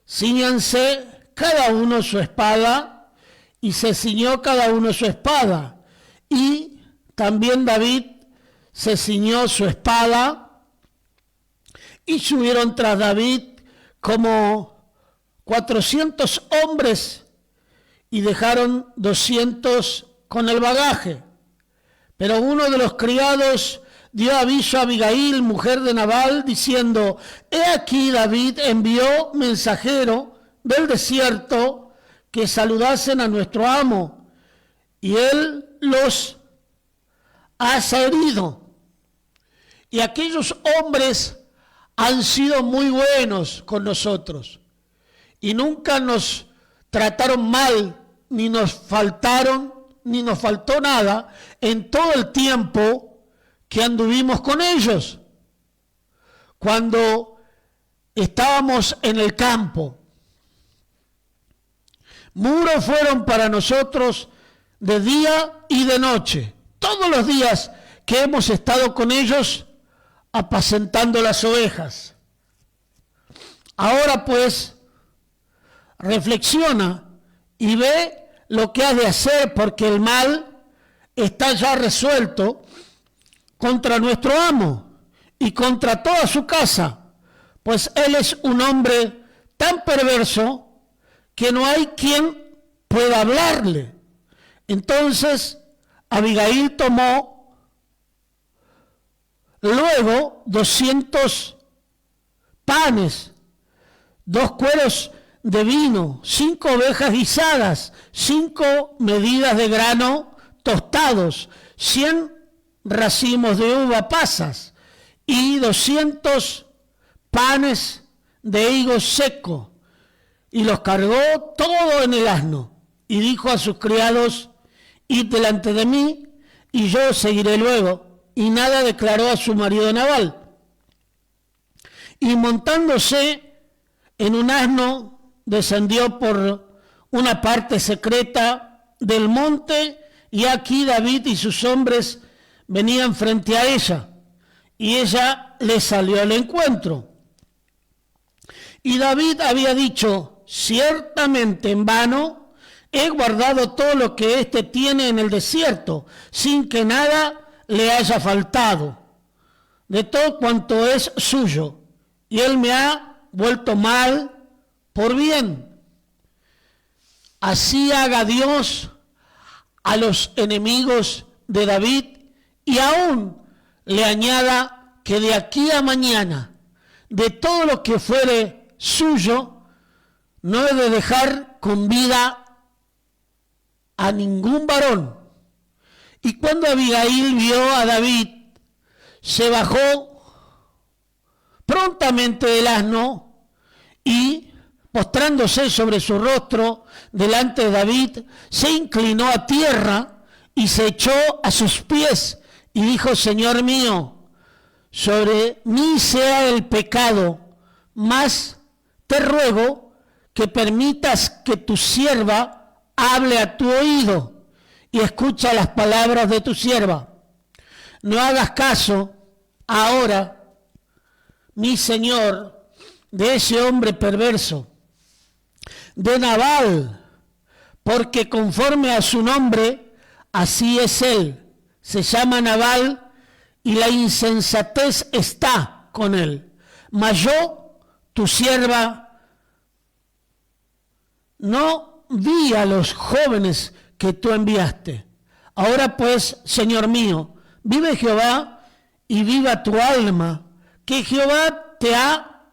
cíñanse cada uno su espada, y se ciñó cada uno su espada. Y también David se ciñó su espada, y subieron tras David como 400 hombres, y dejaron 200 con el bagaje. Pero uno de los criados dio aviso a Abigail, mujer de Nabal, diciendo: he aquí David envió mensajero del desierto que saludasen a nuestro amo, y él los ha herido. Y aquellos hombres han sido muy buenos con nosotros, y nunca nos trataron mal, ni nos faltó nada en todo el tiempo que anduvimos con ellos, cuando estábamos en el campo. Muros fueron para nosotros de día y de noche, todos los días que hemos estado con ellos apacentando las ovejas. Ahora pues, reflexiona y ve lo que has de hacer, porque el mal está ya resuelto contra nuestro amo y contra toda su casa, pues él es un hombre tan perverso que no hay quien pueda hablarle. Entonces Abigail tomó luego 200 panes, 2 cueros de vino, 5 ovejas guisadas, 5 medidas de grano tostados, 100 racimos de uva pasas y 200 panes de higo seco, y los cargó todo en el asno, y dijo a sus criados: id delante de mí, y yo seguiré luego. Y nada declaró a su marido Nabal. Y montándose en un asno, descendió por una parte secreta del monte, y aquí David y sus hombres venían frente a ella, y ella le salió al encuentro. Y David había dicho: ciertamente en vano he guardado todo lo que éste tiene en el desierto, sin que nada le haya faltado, de todo cuanto es suyo, y él me ha vuelto mal por bien. Así haga Dios a los enemigos de David, y aún le añada que de aquí a mañana, de todo lo que fuere suyo, no he de dejar con vida a ningún varón. Y cuando Abigail vio a David, se bajó prontamente del asno y, postrándose sobre su rostro delante de David, se inclinó a tierra y se echó a sus pies y dijo: Señor mío, sobre mí sea el pecado, mas te ruego que permitas que tu sierva hable a tu oído y escucha las palabras de tu sierva. No hagas caso ahora, mi señor, de ese hombre perverso, de Nabal, porque conforme a su nombre, así es él. Se llama Nabal, y la insensatez está con él. Mas yo, tu sierva, no vi a los jóvenes que tú enviaste. Ahora pues, Señor mío, vive Jehová y viva tu alma, que Jehová te ha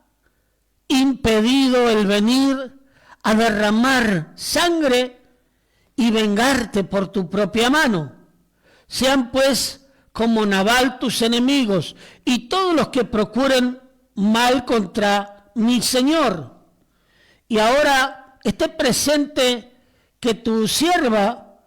impedido el venir a derramar sangre y vengarte por tu propia mano. Sean pues como Nabal tus enemigos y todos los que procuren mal contra mi Señor. Y ahora esté presente que tu sierva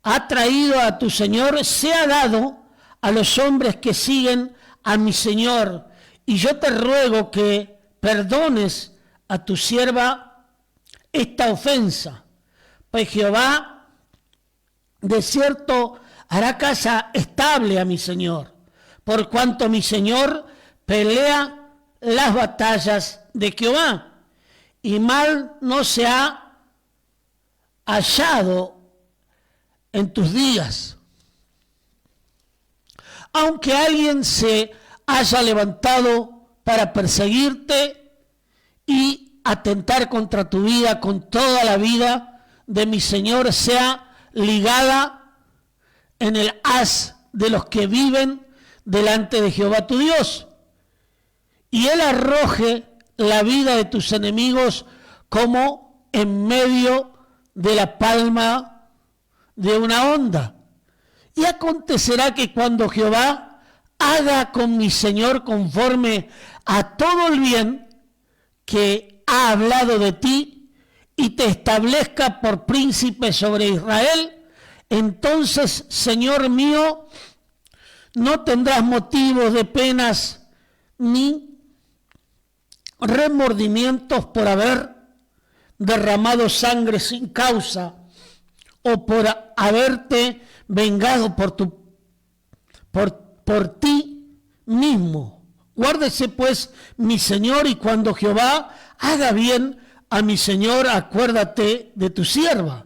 ha traído a tu Señor, sea dado a los hombres que siguen a mi Señor. Y yo te ruego que perdones a tu sierva esta ofensa, pues Jehová de cierto hará casa estable a mi Señor, por cuanto mi Señor pelea las batallas de Jehová, y mal no se ha hallado en tus días. Aunque alguien se haya levantado para perseguirte y atentar contra tu vida, con toda la vida de mi Señor sea ligada en el haz de los que viven delante de Jehová tu Dios, y él arroje la vida de tus enemigos como en medio de la palma de una onda. Y acontecerá que cuando Jehová haga con mi Señor conforme a todo el bien que ha hablado de ti y te establezca por príncipe sobre Israel, entonces, Señor mío, no tendrás motivos de penas ni remordimientos por haber derramado sangre sin causa o por haberte vengado por ti mismo. Guárdese pues mi Señor, y cuando Jehová haga bien a mi Señor, acuérdate de tu sierva.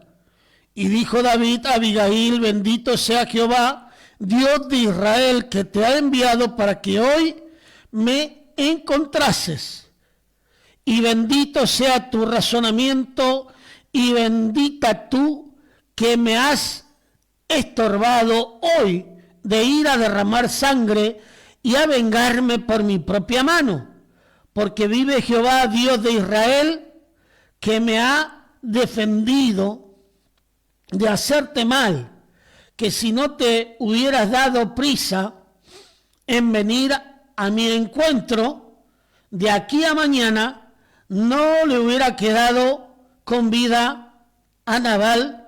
Y dijo David a Abigail: bendito sea Jehová, Dios de Israel, que te ha enviado para que hoy me encontrases. Y bendito sea tu razonamiento, y bendita tú que me has estorbado hoy de ir a derramar sangre y a vengarme por mi propia mano. Porque vive Jehová, Dios de Israel, que me ha defendido de hacerte mal, que si no te hubieras dado prisa en venir a mi encuentro, de aquí a mañana no le hubiera quedado con vida a Nabal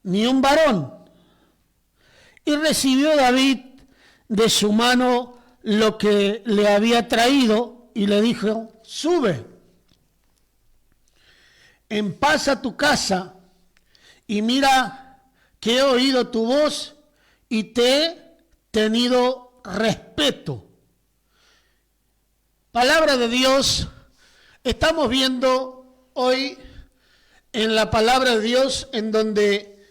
ni un varón. Y recibió David de su mano lo que le había traído y le dijo: sube en paz a tu casa, y mira que he oído tu voz y te he tenido respeto. Palabra de Dios. Estamos viendo hoy en la palabra de Dios, en donde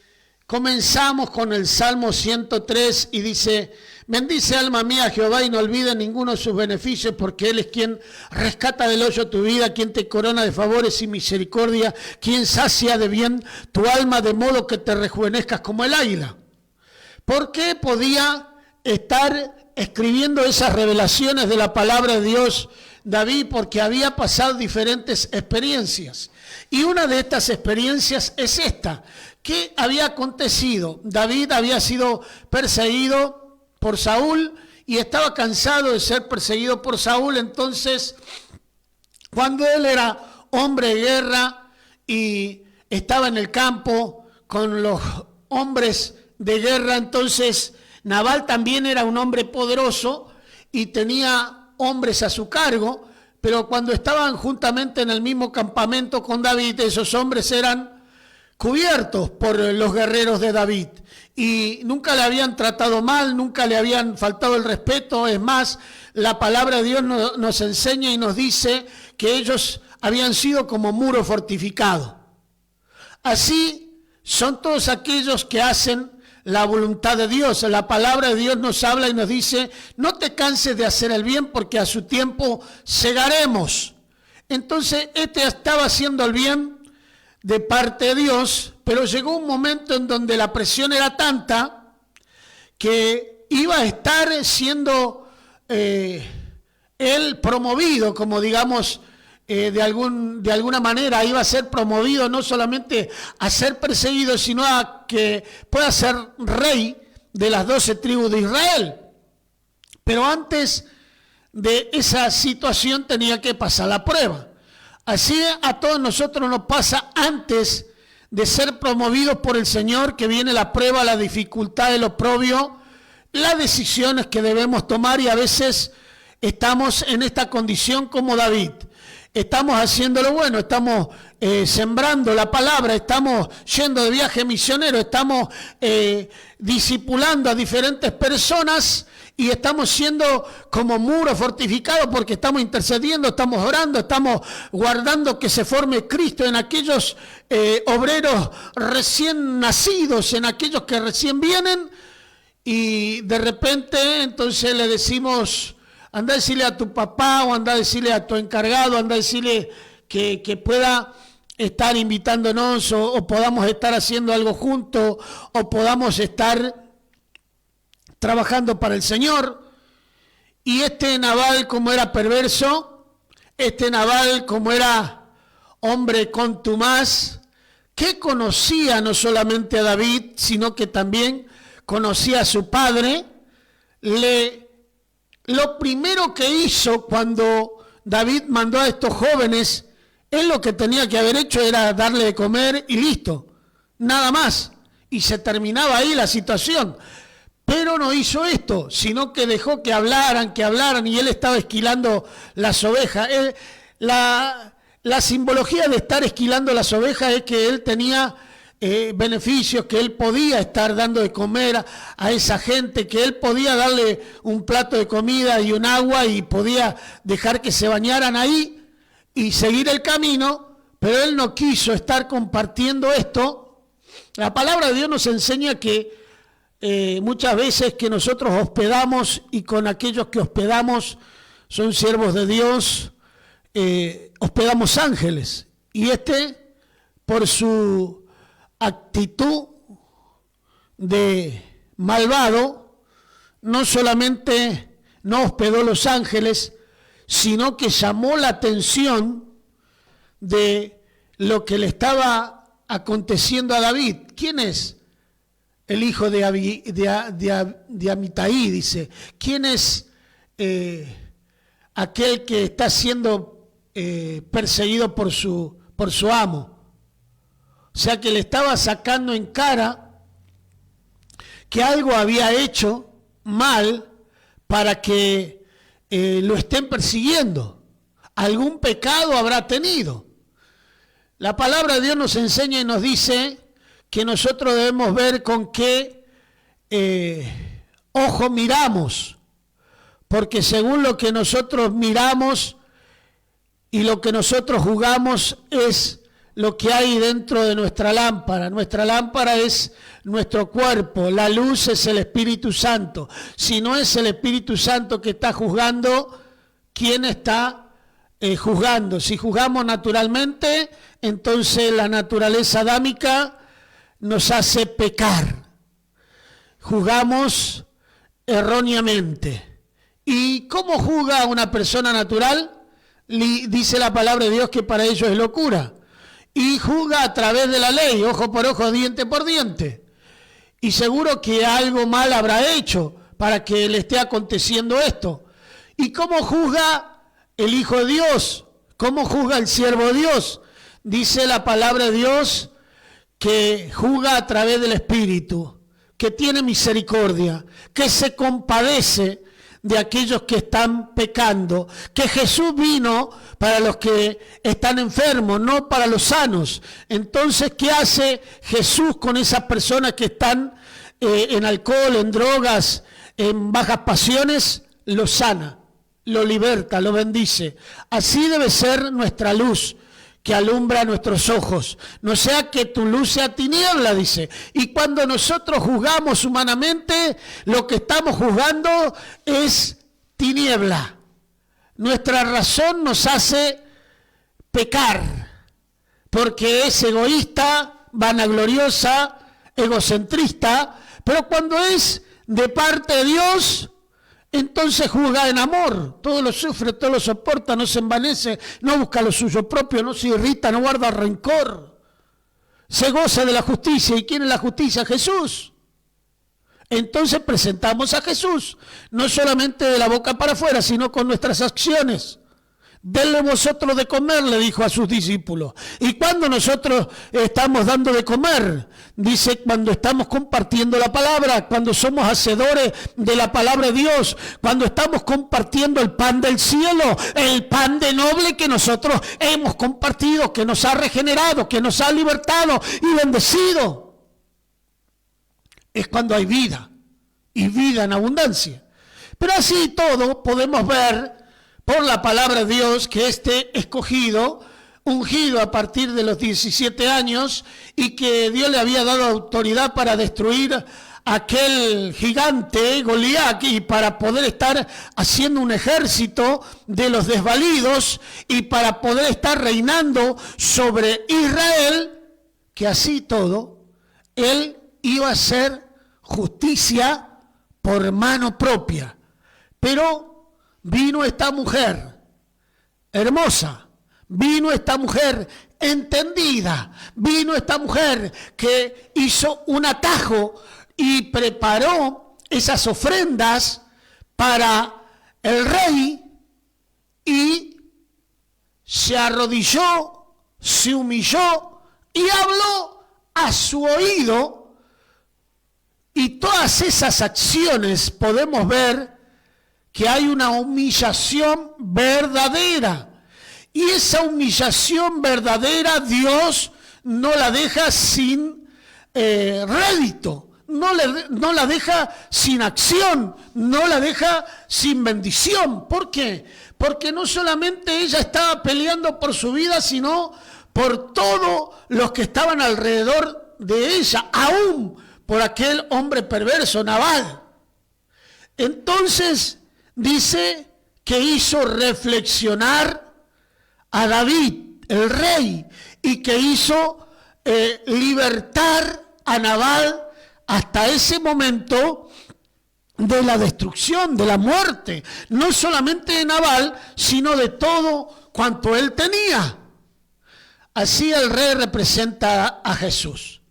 comenzamos con el Salmo 103 y dice: bendice alma mía a Jehová y no olvide ninguno de sus beneficios, porque Él es quien rescata del hoyo tu vida, quien te corona de favores y misericordia, quien sacia de bien tu alma, de modo que te rejuvenezcas como el águila. ¿Por qué podía estar escribiendo esas revelaciones de la palabra de Dios David? Porque había pasado diferentes experiencias. Y una de estas experiencias es esta. ¿Qué había acontecido? David había sido perseguido por Saúl y estaba cansado de ser perseguido por Saúl. Entonces, cuando él era hombre de guerra y estaba en el campo con los hombres de guerra, entonces Nabal también era un hombre poderoso y tenía hombres a su cargo, pero cuando estaban juntamente en el mismo campamento con David, esos hombres eran cubiertos por los guerreros de David y nunca le habían tratado mal, nunca le habían faltado el respeto. Es más, la palabra de Dios nos enseña y nos dice que ellos habían sido como muro fortificado. Así son todos aquellos que hacen la voluntad de Dios. La palabra de Dios nos habla y nos dice: no te canses de hacer el bien, porque a su tiempo segaremos. Entonces este estaba haciendo el bien de parte de Dios, pero llegó un momento en donde la presión era tanta que iba a estar siendo él promovido, como digamos, de alguna manera iba a ser promovido no solamente a ser perseguido, sino a que pueda ser rey de las 12 tribus de Israel. Pero antes de esa situación tenía que pasar la prueba. Así a todos nosotros nos pasa antes de ser promovidos por el Señor, que viene la prueba, la dificultad, el oprobio, las decisiones que debemos tomar, y a veces estamos en esta condición como David. Estamos haciendo lo bueno, estamos sembrando la palabra, estamos yendo de viaje misionero, estamos discipulando a diferentes personas y estamos siendo como muro fortificado porque estamos intercediendo, estamos orando, estamos guardando que se forme Cristo en aquellos obreros recién nacidos, en aquellos que recién vienen, y de repente entonces le decimos: anda a decirle a tu papá, o anda a decirle a tu encargado, anda a decirle que pueda estar invitándonos, o podamos estar haciendo algo juntos, o podamos estar trabajando para el Señor. Y este Nabal, como era perverso, este Nabal, como era hombre contumaz, que conocía no solamente a David, sino que también conocía a su padre, lo primero que hizo cuando David mandó a estos jóvenes, él lo que tenía que haber hecho era darle de comer y listo, nada más, y se terminaba ahí la situación. Pero no hizo esto, sino que dejó que hablaran, y él estaba esquilando las ovejas. La simbología de estar esquilando las ovejas es que él tenía beneficios, que él podía estar dando de comer a esa gente, que él podía darle un plato de comida y un agua y podía dejar que se bañaran ahí y seguir el camino, pero él no quiso estar compartiendo esto. La palabra de Dios nos enseña que muchas veces que nosotros hospedamos y con aquellos que hospedamos son siervos de Dios, hospedamos ángeles, y por su actitud de malvado no solamente no hospedó los ángeles, sino que llamó la atención de lo que le estaba aconteciendo a David. ¿Quién es el hijo de Amitai? Dice, ¿quién es aquel que está siendo perseguido por su amo? O sea que le estaba sacando en cara que algo había hecho mal para que lo estén persiguiendo. Algún pecado habrá tenido. La palabra de Dios nos enseña y nos dice que nosotros debemos ver con qué ojo miramos, porque según lo que nosotros miramos y lo que nosotros juzgamos es lo que hay dentro de nuestra lámpara. Nuestra lámpara es nuestro cuerpo, la luz es el Espíritu Santo. Si no es el Espíritu Santo que está juzgando, ¿quién está juzgando? Si juzgamos naturalmente, entonces la naturaleza adámica nos hace pecar. Juzgamos erróneamente. ¿Y cómo juzga una persona natural? Dice la palabra de Dios que para ellos es locura. Y juzga a través de la ley, ojo por ojo, diente por diente. Y seguro que algo mal habrá hecho para que le esté aconteciendo esto. ¿Y cómo juzga el Hijo de Dios? ¿Cómo juzga el siervo de Dios? Dice la palabra de Dios que juzga a través del Espíritu, que tiene misericordia, que se compadece de aquellos que están pecando, que Jesús vino para los que están enfermos, no para los sanos. Entonces, ¿qué hace Jesús con esas personas que están en alcohol, en drogas, en bajas pasiones? Los sana, lo liberta, lo bendice. Así debe ser nuestra luz, que alumbra nuestros ojos, no sea que tu luz sea tiniebla, dice. Y cuando nosotros juzgamos humanamente, lo que estamos juzgando es tiniebla. Nuestra razón nos hace pecar, porque es egoísta, vanagloriosa, egocentrista, pero cuando es de parte de Dios, entonces juzga en amor, todo lo sufre, todo lo soporta, no se envanece, no busca lo suyo propio, no se irrita, no guarda rencor, se goza de la justicia. ¿Y quién es la justicia? Jesús. Entonces presentamos a Jesús, no solamente de la boca para afuera, sino con nuestras acciones. Denle vosotros de comer, le dijo a sus discípulos. Y cuando nosotros estamos dando de comer, dice, cuando estamos compartiendo la palabra, cuando somos hacedores de la palabra de Dios, cuando estamos compartiendo el pan del cielo, el pan de noble que nosotros hemos compartido, que nos ha regenerado, que nos ha libertado y bendecido. Es cuando hay vida, y vida en abundancia. Pero así todo podemos ver por la palabra de Dios que este escogido, ungido a partir de los 17 años, y que Dios le había dado autoridad para destruir a aquel gigante Goliat, y para poder estar haciendo un ejército de los desvalidos y para poder estar reinando sobre Israel, que así todo, él iba a hacer justicia por mano propia. Pero vino esta mujer hermosa, vino esta mujer entendida, vino esta mujer que hizo un atajo y preparó esas ofrendas para el rey y se arrodilló, se humilló y habló a su oído. Y todas esas acciones podemos ver que hay una humillación verdadera. Y esa humillación verdadera Dios no la deja sin rédito, no la deja sin acción, no la deja sin bendición. ¿Por qué? Porque no solamente ella estaba peleando por su vida, sino por todos los que estaban alrededor de ella, aún por aquel hombre perverso, Nabal. Entonces dice que hizo reflexionar a David, el rey, y que hizo libertar a Nabal hasta ese momento de la destrucción, de la muerte, no solamente de Nabal, sino de todo cuanto él tenía. Así el rey representa a Jesús,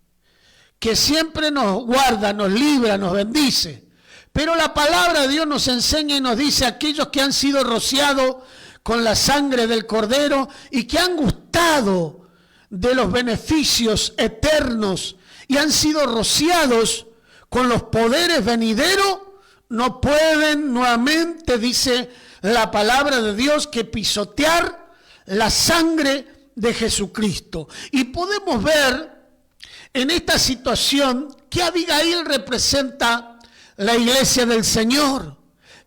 que siempre nos guarda, nos libra, nos bendice. Pero la palabra de Dios nos enseña y nos dice: aquellos que han sido rociados con la sangre del Cordero y que han gustado de los beneficios eternos y han sido rociados con los poderes venideros, no pueden nuevamente, dice la palabra de Dios, que pisotear la sangre de Jesucristo. Y podemos ver en esta situación que Abigail representa la iglesia del Señor,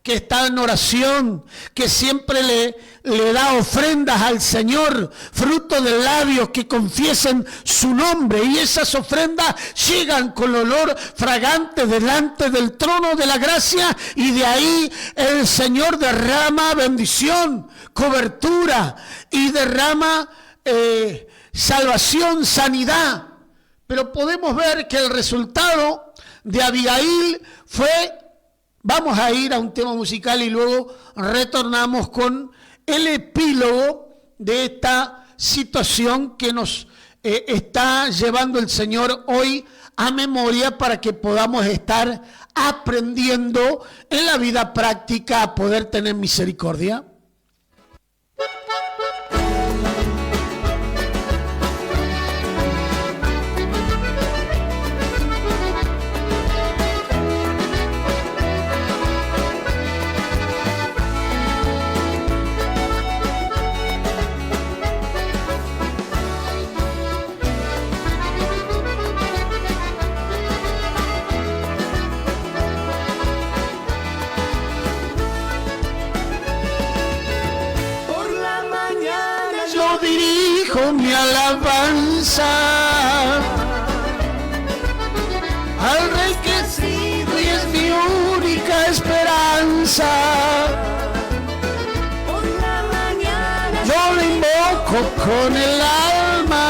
que está en oración, que siempre le da ofrendas al Señor, fruto de labios que confiesen su nombre, y esas ofrendas llegan con olor fragante delante del trono de la gracia, y de ahí el Señor derrama bendición, cobertura, y derrama salvación, sanidad. Pero podemos ver que el resultado de Abigail fue... Vamos a ir a un tema musical y luego retornamos con el epílogo de esta situación que nos está llevando el Señor hoy a memoria, para que podamos estar aprendiendo en la vida práctica a poder tener misericordia. Mi alabanza al Rey que he sido y es mi única esperanza. Por la mañana Yo le invoco con el alma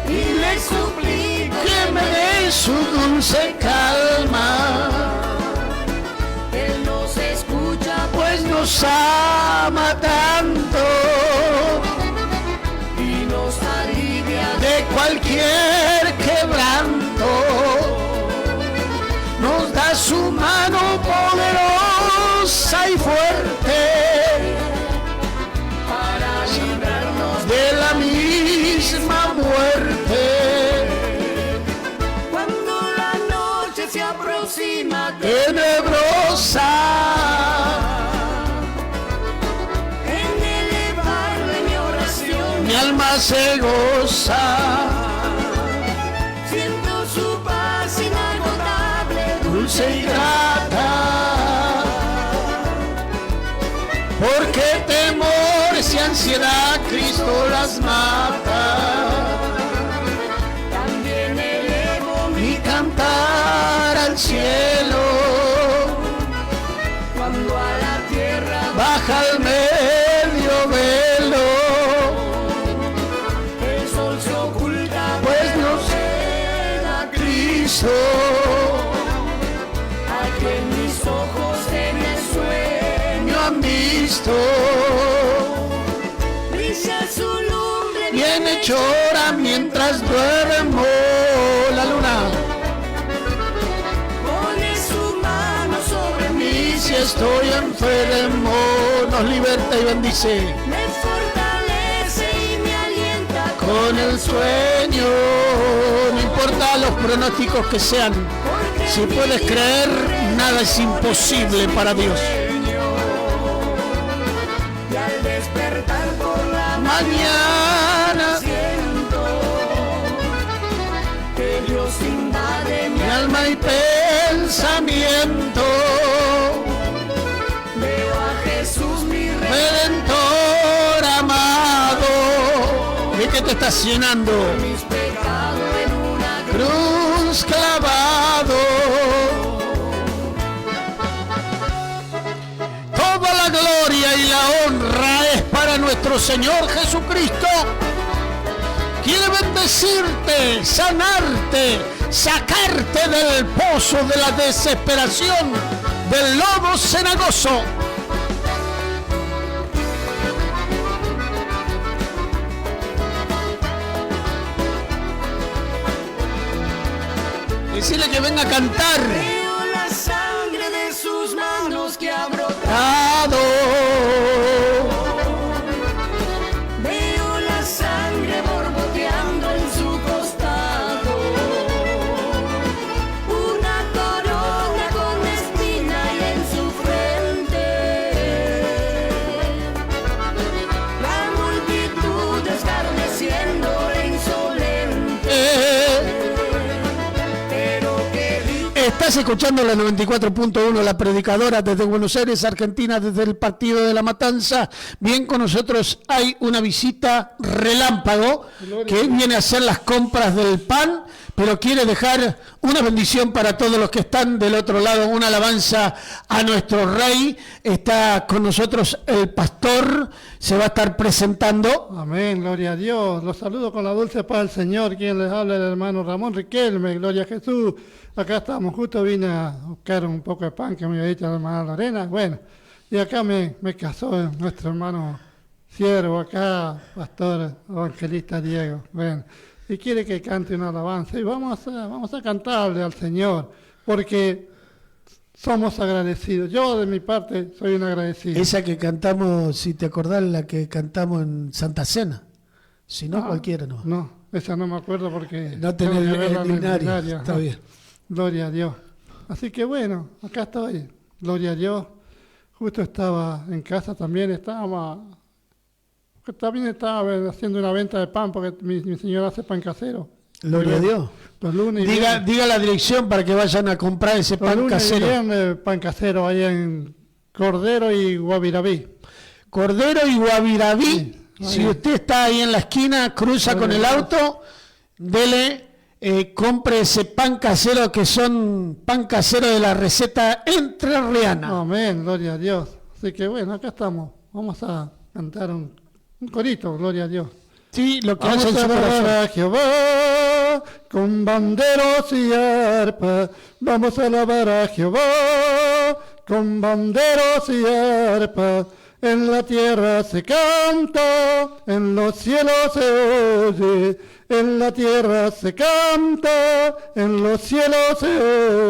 y le suplico que me dé su dulce calma. Él nos escucha, Pues nos ama tanto y nos alivia de cualquier quebranto. Nos da su mano poderosa y fuerte para librarnos de la misma muerte. cuando la noche se aproxima. Tenebrosa, En elevarle mi oración, mi alma se goza, siento su paz inagotable, dulce y grata, porque temores y ansiedad Cristo las mata. También elevo mi Mi cantar al cielo, cuando a la tierra baja al medio velo, el sol se oculta, pues nos queda Cristo a que mis ojos viene, llora mientras duermo. La luna Pone su mano sobre mí, y si estoy enfermo, nos liberta y bendice me fortalece y me alienta con el sueño. No importa los pronósticos que sean, porque si puedes creer, nada es imposible para Dios. y al despertar por la Mañana siento que Dios invade mi mi alma y pensamiento, Veo a Jesús mi rey, Redentor amado. ¿De qué te estás llenando? mis pecados en una Cruz clavado. Toda la gloria y la honra es para nuestro Señor Jesucristo. Quiere bendecirte, sanarte, sacarte del pozo de la desesperación, del lodo cenagoso. Decirle que venga a cantar. Veo la sangre de sus manos que ha brotado. Dado. Veo la sangre borboteando en su costado. Una corona con espina y en su frente. La multitud escarneciendo e insolente. Pero que Estás escuchando la 94.1, la predicadora desde Buenos Aires, Argentina, desde el Partido de la Matanza. Bien, con nosotros hay una visita relámpago que viene a hacer las compras del pan, pero quiere dejar una bendición para todos los que están del otro lado, una alabanza a nuestro Rey. Está con nosotros el pastor, se va a estar presentando. Amén, gloria a Dios. Los saludo con la dulce paz del Señor. Quien les habla, el hermano Ramón Riquelme, gloria a Jesús. Acá estamos, justo vine a buscar un poco de pan que me había dicho la hermana Lorena. Bueno, y acá me casó nuestro hermano siervo acá, pastor evangelista Diego. Bueno, y quiere que cante una alabanza. Y vamos a cantarle al Señor, porque somos agradecidos. Yo de mi parte soy un agradecido. Esa que cantamos, si te acordás, la que cantamos en Santa Cena. Si no, cualquiera no. No, esa no me acuerdo porque No tenés tengo que verla el en el binario, binario, está ajá. bien. Gloria a Dios. Así que bueno, acá estoy. Gloria a Dios. Justo estaba en casa también, estaba haciendo una venta de pan porque mi señora hace pan casero. Gloria a Dios. Los lunes y Diga, viernes. diga la dirección para que vayan a comprar ese Los pan lunes y casero. viernes, pan casero ahí en Cordero y Guavirabí. Cordero y Guavirabí. Sí, Si ahí. usted está ahí en la esquina, cruza con el auto, dele, compre ese pan casero que son pan casero de la receta entrerriana. Amén, gloria a Dios. Así que bueno, acá estamos. Vamos a cantar un corito, gloria a Dios. Sí, lo que Vamos hace en a su alabar corazón. a Jehová con banderos y arpa. Vamos a alabar a Jehová con banderos y arpa. En la tierra se canta, en los cielos se oye. En la tierra se canta, en los cielos se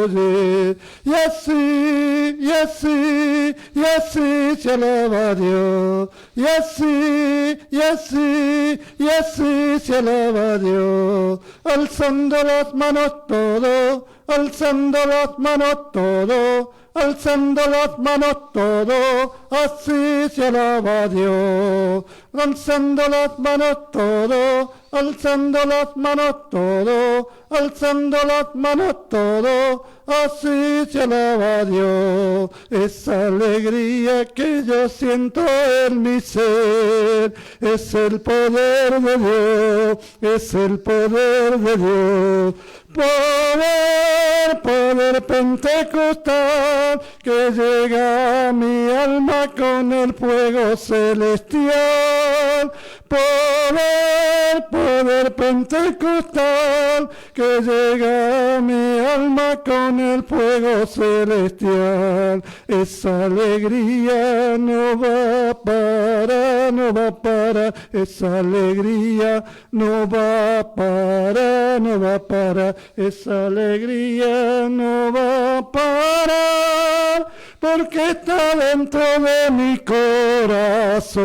oye. Y así, y así, y así se alaba a Dios. Y así, y así, y así se alaba a Dios. Alzando las manos todo, alzando las manos todo. Alzando las manos todo, así se alaba a Dios. Alzando las manos todo, alzando las manos todo, alzando las manos todo, así se alaba a Dios. Esa alegría que yo siento en mi ser, es el poder de Dios, es el poder de Dios. Poder pentecostal que llega a mi alma con el fuego celestial. Poder poder pentecostal que llega a mi alma con el fuego celestial. Esa alegría no va a parar, no va a parar. Esa alegría no va a parar, no va a parar. Esa alegría no va a parar, porque está dentro de mi corazón.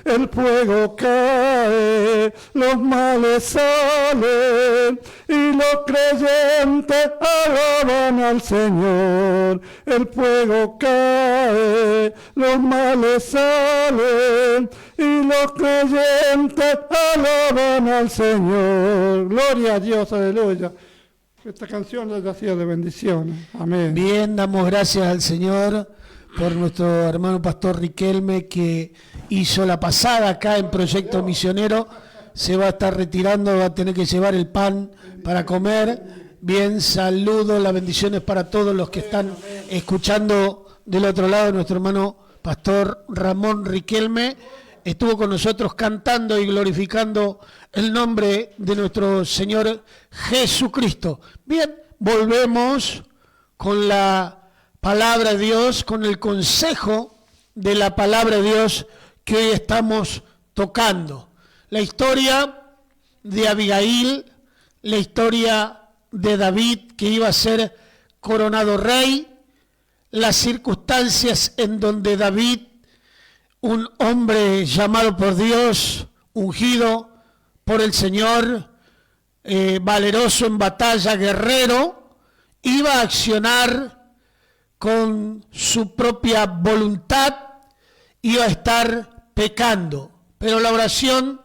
El fuego cae, los males salen y los creyentes alaban al Señor. El fuego cae, los males salen y los creyentes alaban al Señor. Gloria a Dios, aleluya. Esta canción les ha sido de bendición. Amén. Bien, damos gracias al Señor por nuestro hermano pastor Riquelme, que hizo la pasada acá en Proyecto Misionero. Se va a estar retirando, va a tener que llevar el pan para comer. Bien, saludos, las bendiciones para todos los que están escuchando del otro lado. Nuestro hermano pastor Ramón Riquelme estuvo con nosotros cantando y glorificando el nombre de nuestro Señor Jesucristo. Bien, volvemos con la palabra de Dios, con el consejo de la palabra de Dios que hoy estamos tocando. La historia de Abigail, la historia de David, que iba a ser coronado rey, las circunstancias en donde David, un hombre llamado por Dios, ungido por el Señor, valeroso en batalla, guerrero, iba a accionar con su propia voluntad, iba a estar pecando. Pero la oración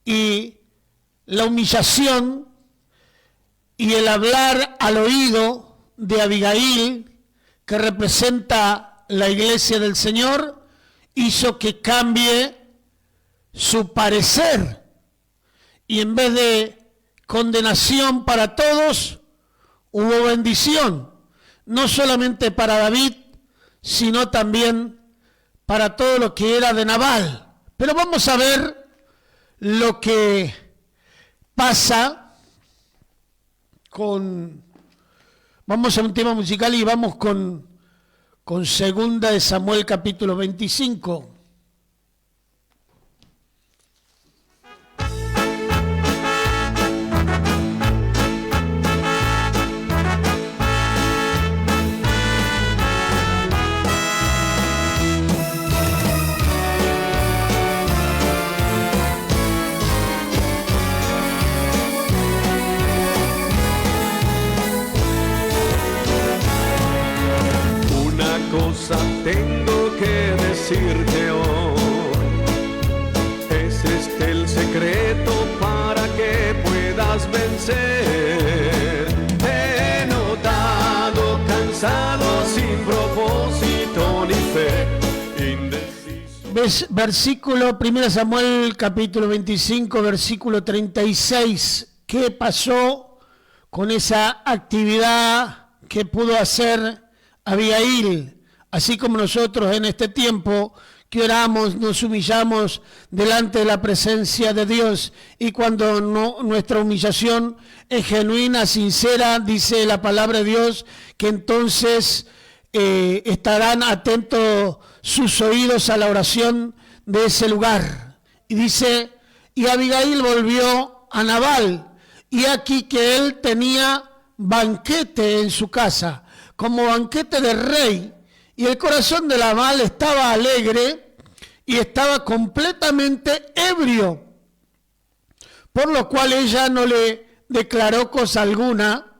y la humillación y el hablar al oído de Abigail, que representa la iglesia del Señor, hizo que cambie su parecer, y en vez de condenación para todos, hubo bendición, no solamente para David, sino también para todo lo que era de Nabal. Pero vamos a ver lo que pasa con... Vamos a un tema musical y vamos con segunda de Samuel capítulo 25. Cosa tengo que decirte hoy, es este el secreto para que puedas vencer. Te he notado cansado, sin propósito ni fe, indeciso. Versículo 1 Samuel capítulo 25, versículo 36. ¿Qué pasó con esa actividad que pudo hacer Abigail? Así como nosotros en este tiempo que oramos, nos humillamos delante de la presencia de Dios, y cuando nuestra humillación es genuina, sincera, dice la palabra de Dios, que entonces estarán atentos sus oídos a la oración de ese lugar. Y dice, y Abigail volvió a Nabal, y aquí que él tenía banquete en su casa, como banquete de rey, y el corazón de Nabal estaba alegre y estaba completamente ebrio, por lo cual ella no le declaró cosa alguna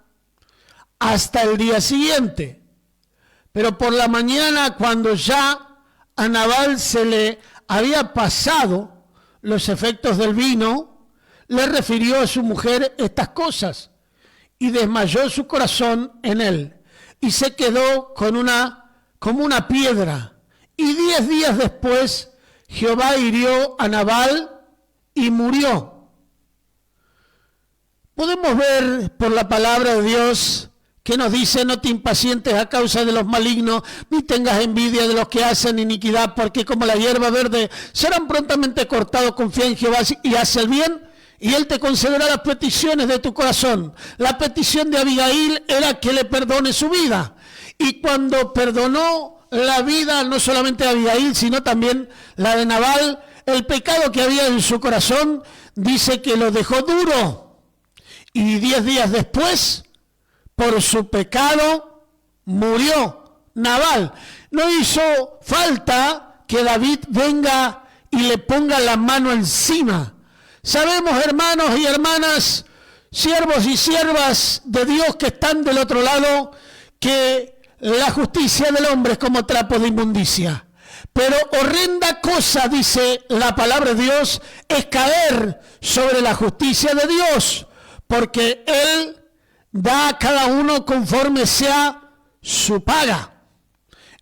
hasta el día siguiente. Pero por la mañana, cuando ya a Nabal se le había pasado los efectos del vino, le refirió a su mujer estas cosas, y desmayó su corazón en él, y se quedó como una piedra. Y 10 días después, Jehová hirió a Nabal y murió. Podemos ver por la palabra de Dios que nos dice: no te impacientes a causa de los malignos, ni tengas envidia de los que hacen iniquidad, porque como la hierba verde serán prontamente cortados. Confía en Jehová y haz el bien, y Él te concederá las peticiones de tu corazón. La petición de Abigail era que le perdone su vida. Y cuando perdonó la vida, no solamente de Abigail, sino también la de Nabal, el pecado que había en su corazón, dice que lo dejó duro. Y 10 días después, por su pecado, murió Nabal. No hizo falta que David venga y le ponga la mano encima. Sabemos, hermanos y hermanas, siervos y siervas de Dios que están del otro lado, que la justicia del hombre es como trapo de inmundicia. Pero horrenda cosa, dice la palabra de Dios, es caer sobre la justicia de Dios, porque Él da a cada uno conforme sea su paga.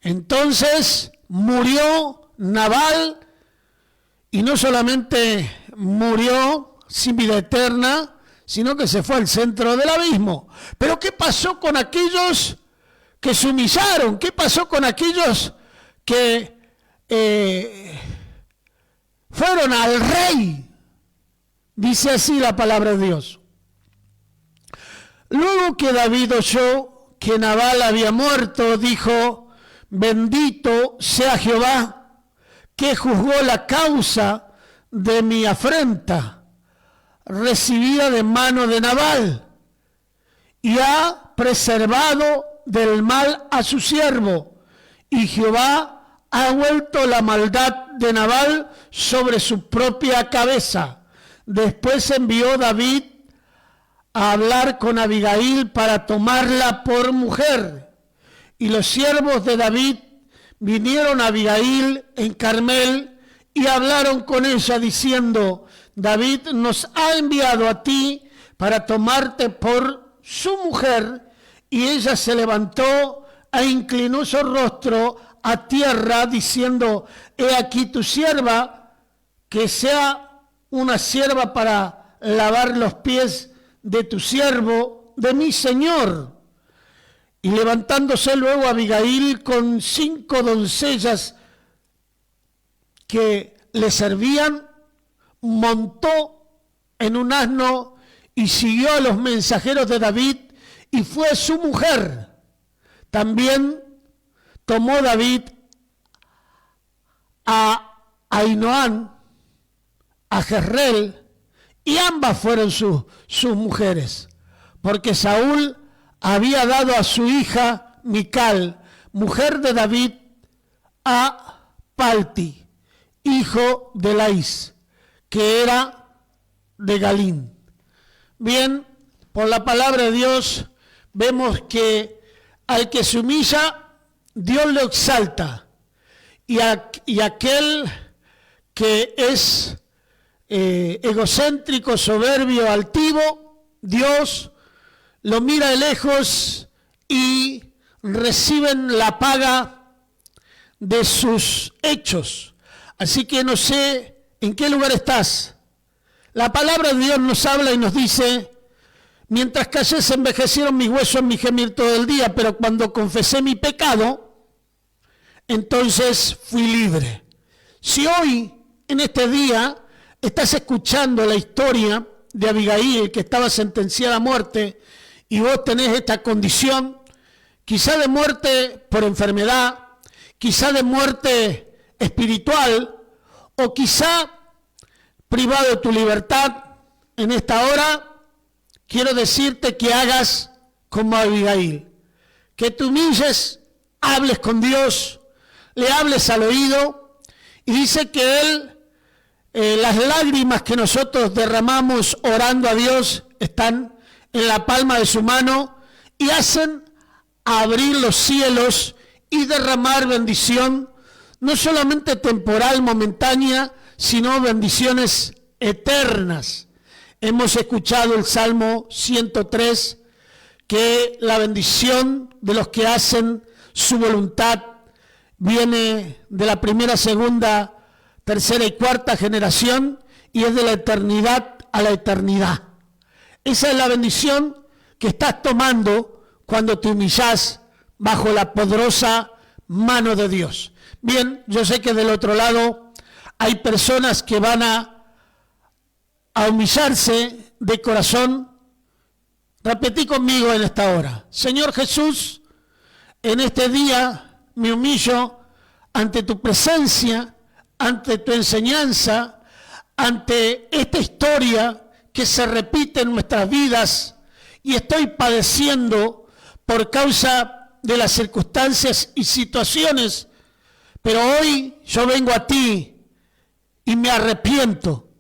Entonces murió Nabal, y no solamente murió sin vida eterna, sino que se fue al centro del abismo. Pero ¿qué pasó con aquellos que se humillaron? ¿Qué pasó con aquellos que fueron al rey? Dice así la palabra de Dios. Luego que David oyó que Nabal había muerto, dijo: bendito sea Jehová, que juzgó la causa de mi afrenta recibida de mano de Nabal, y ha preservado del mal a su siervo, y Jehová ha vuelto la maldad de Nabal sobre su propia cabeza. Después envió David a hablar con Abigail para tomarla por mujer. Y los siervos de David vinieron a Abigail en Carmel y hablaron con ella diciendo: David nos ha enviado a ti para tomarte por su mujer. Y ella se levantó e inclinó su rostro a tierra diciendo: he aquí tu sierva, que sea una sierva para lavar los pies de tu siervo, de mi señor. Y levantándose luego Abigail con 5 doncellas que le servían, montó en un asno y siguió a los mensajeros de David y fue su mujer. También tomó David a Ahinoam, a Jezreel, y ambas fueron sus mujeres, porque Saúl había dado a su hija Mical, mujer de David, a Palti, hijo de Laís, que era de Galín. Bien, por la palabra de Dios vemos que al que se humilla, Dios lo exalta, y aquel que es egocéntrico, soberbio, altivo, Dios lo mira de lejos y reciben la paga de sus hechos. Así que no sé en qué lugar estás. La palabra de Dios nos habla y nos dice: mientras callé se envejecieron mis huesos en mi gemir todo el día, pero cuando confesé mi pecado, entonces fui libre. Si hoy, en este día, estás escuchando la historia de Abigail, que estaba sentenciada a muerte, y vos tenés esta condición, quizá de muerte por enfermedad, quizá de muerte espiritual, o quizá privado de tu libertad, en esta hora quiero decirte que hagas como Abigail, que te humilles, hables con Dios, le hables al oído, y dice que Él, las lágrimas que nosotros derramamos orando a Dios están en la palma de su mano y hacen abrir los cielos y derramar bendición, no solamente temporal, momentánea, sino bendiciones eternas. Hemos escuchado el Salmo 103, que la bendición de los que hacen su voluntad viene de la primera, segunda, tercera y cuarta generación, y es de la eternidad a la eternidad. Esa es la bendición que estás tomando cuando te humillás bajo la poderosa mano de Dios. Bien, yo sé que del otro lado hay personas que van a humillarse de corazón. Repetí conmigo en esta hora: Señor Jesús, en este día me humillo ante tu presencia, ante tu enseñanza, ante esta historia que se repite en nuestras vidas, y estoy padeciendo por causa de las circunstancias y situaciones, pero hoy yo vengo a ti y me arrepiento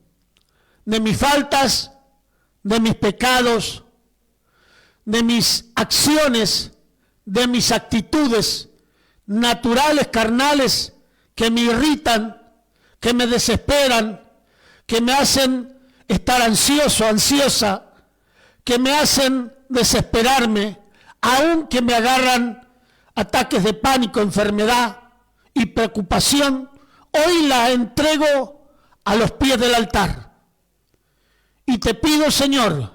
de mis faltas, de mis pecados, de mis acciones, de mis actitudes naturales, carnales, que me irritan, que me desesperan, que me hacen estar ansioso, ansiosa, que me hacen desesperarme, aun que me agarran ataques de pánico, enfermedad y preocupación. Hoy la entrego a los pies del altar. Y te pido, Señor,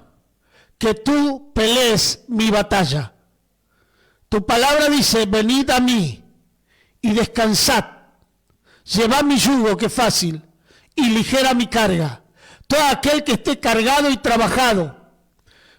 que tú pelees mi batalla. Tu palabra dice: venid a mí y descansad. Llevad mi yugo, que es fácil, y ligera mi carga. Todo aquel que esté cargado y trabajado,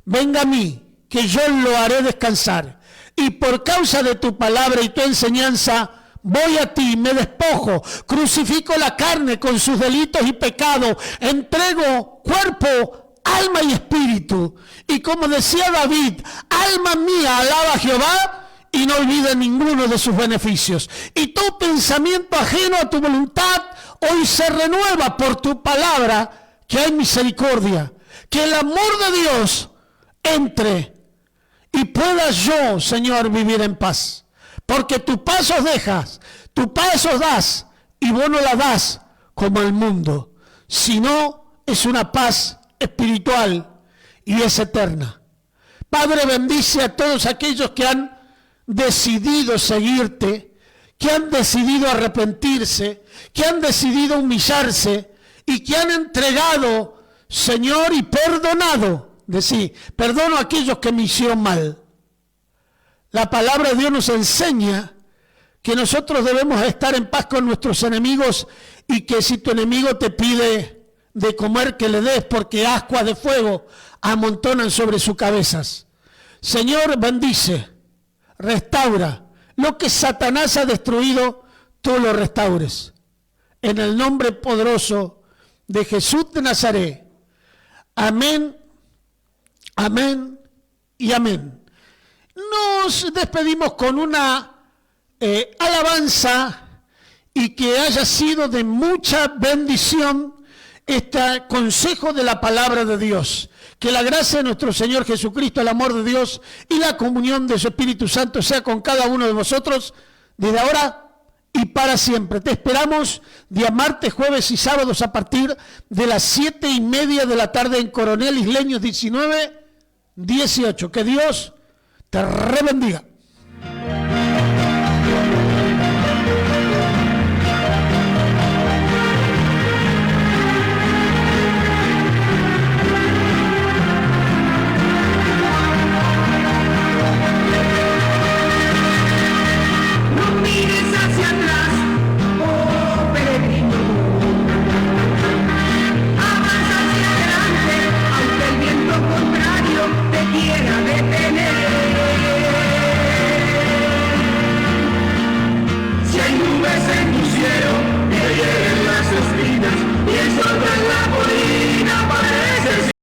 venga a mí, que yo lo haré descansar. Y por causa de tu palabra y tu enseñanza, voy a ti, me despojo, crucifico la carne con sus delitos y pecados, entrego cuerpo, alma y espíritu. Y como decía David: alma mía, alaba a Jehová, y no olvide ninguno de sus beneficios. Y tu pensamiento ajeno a tu voluntad hoy se renueva por tu palabra, que hay misericordia, que el amor de Dios entre y pueda yo, Señor, vivir en paz. Porque tus pasos dejas, tus pasos das, y vos no la das como el mundo, sino es una paz espiritual y es eterna. Padre, bendice a todos aquellos que han decidido seguirte, que han decidido arrepentirse, que han decidido humillarse y que han entregado, Señor, y perdonado. Decir, perdono a aquellos que me hicieron mal. La palabra de Dios nos enseña que nosotros debemos estar en paz con nuestros enemigos, y que si tu enemigo te pide de comer, que le des, porque ascuas de fuego amontonan sobre sus cabezas. Señor, bendice, restaura lo que Satanás ha destruido, tú lo restaures. En el nombre poderoso de Jesús de Nazaret. Amén, amén y amén. Nos despedimos con una alabanza, y que haya sido de mucha bendición este consejo de la palabra de Dios. Que la gracia de nuestro Señor Jesucristo, el amor de Dios y la comunión de su Espíritu Santo sea con cada uno de vosotros desde ahora y para siempre. Te esperamos día martes, jueves y sábados a partir de las 7:30 de la tarde en Coronel Isleños 19, 18. Que Dios te rebendiga.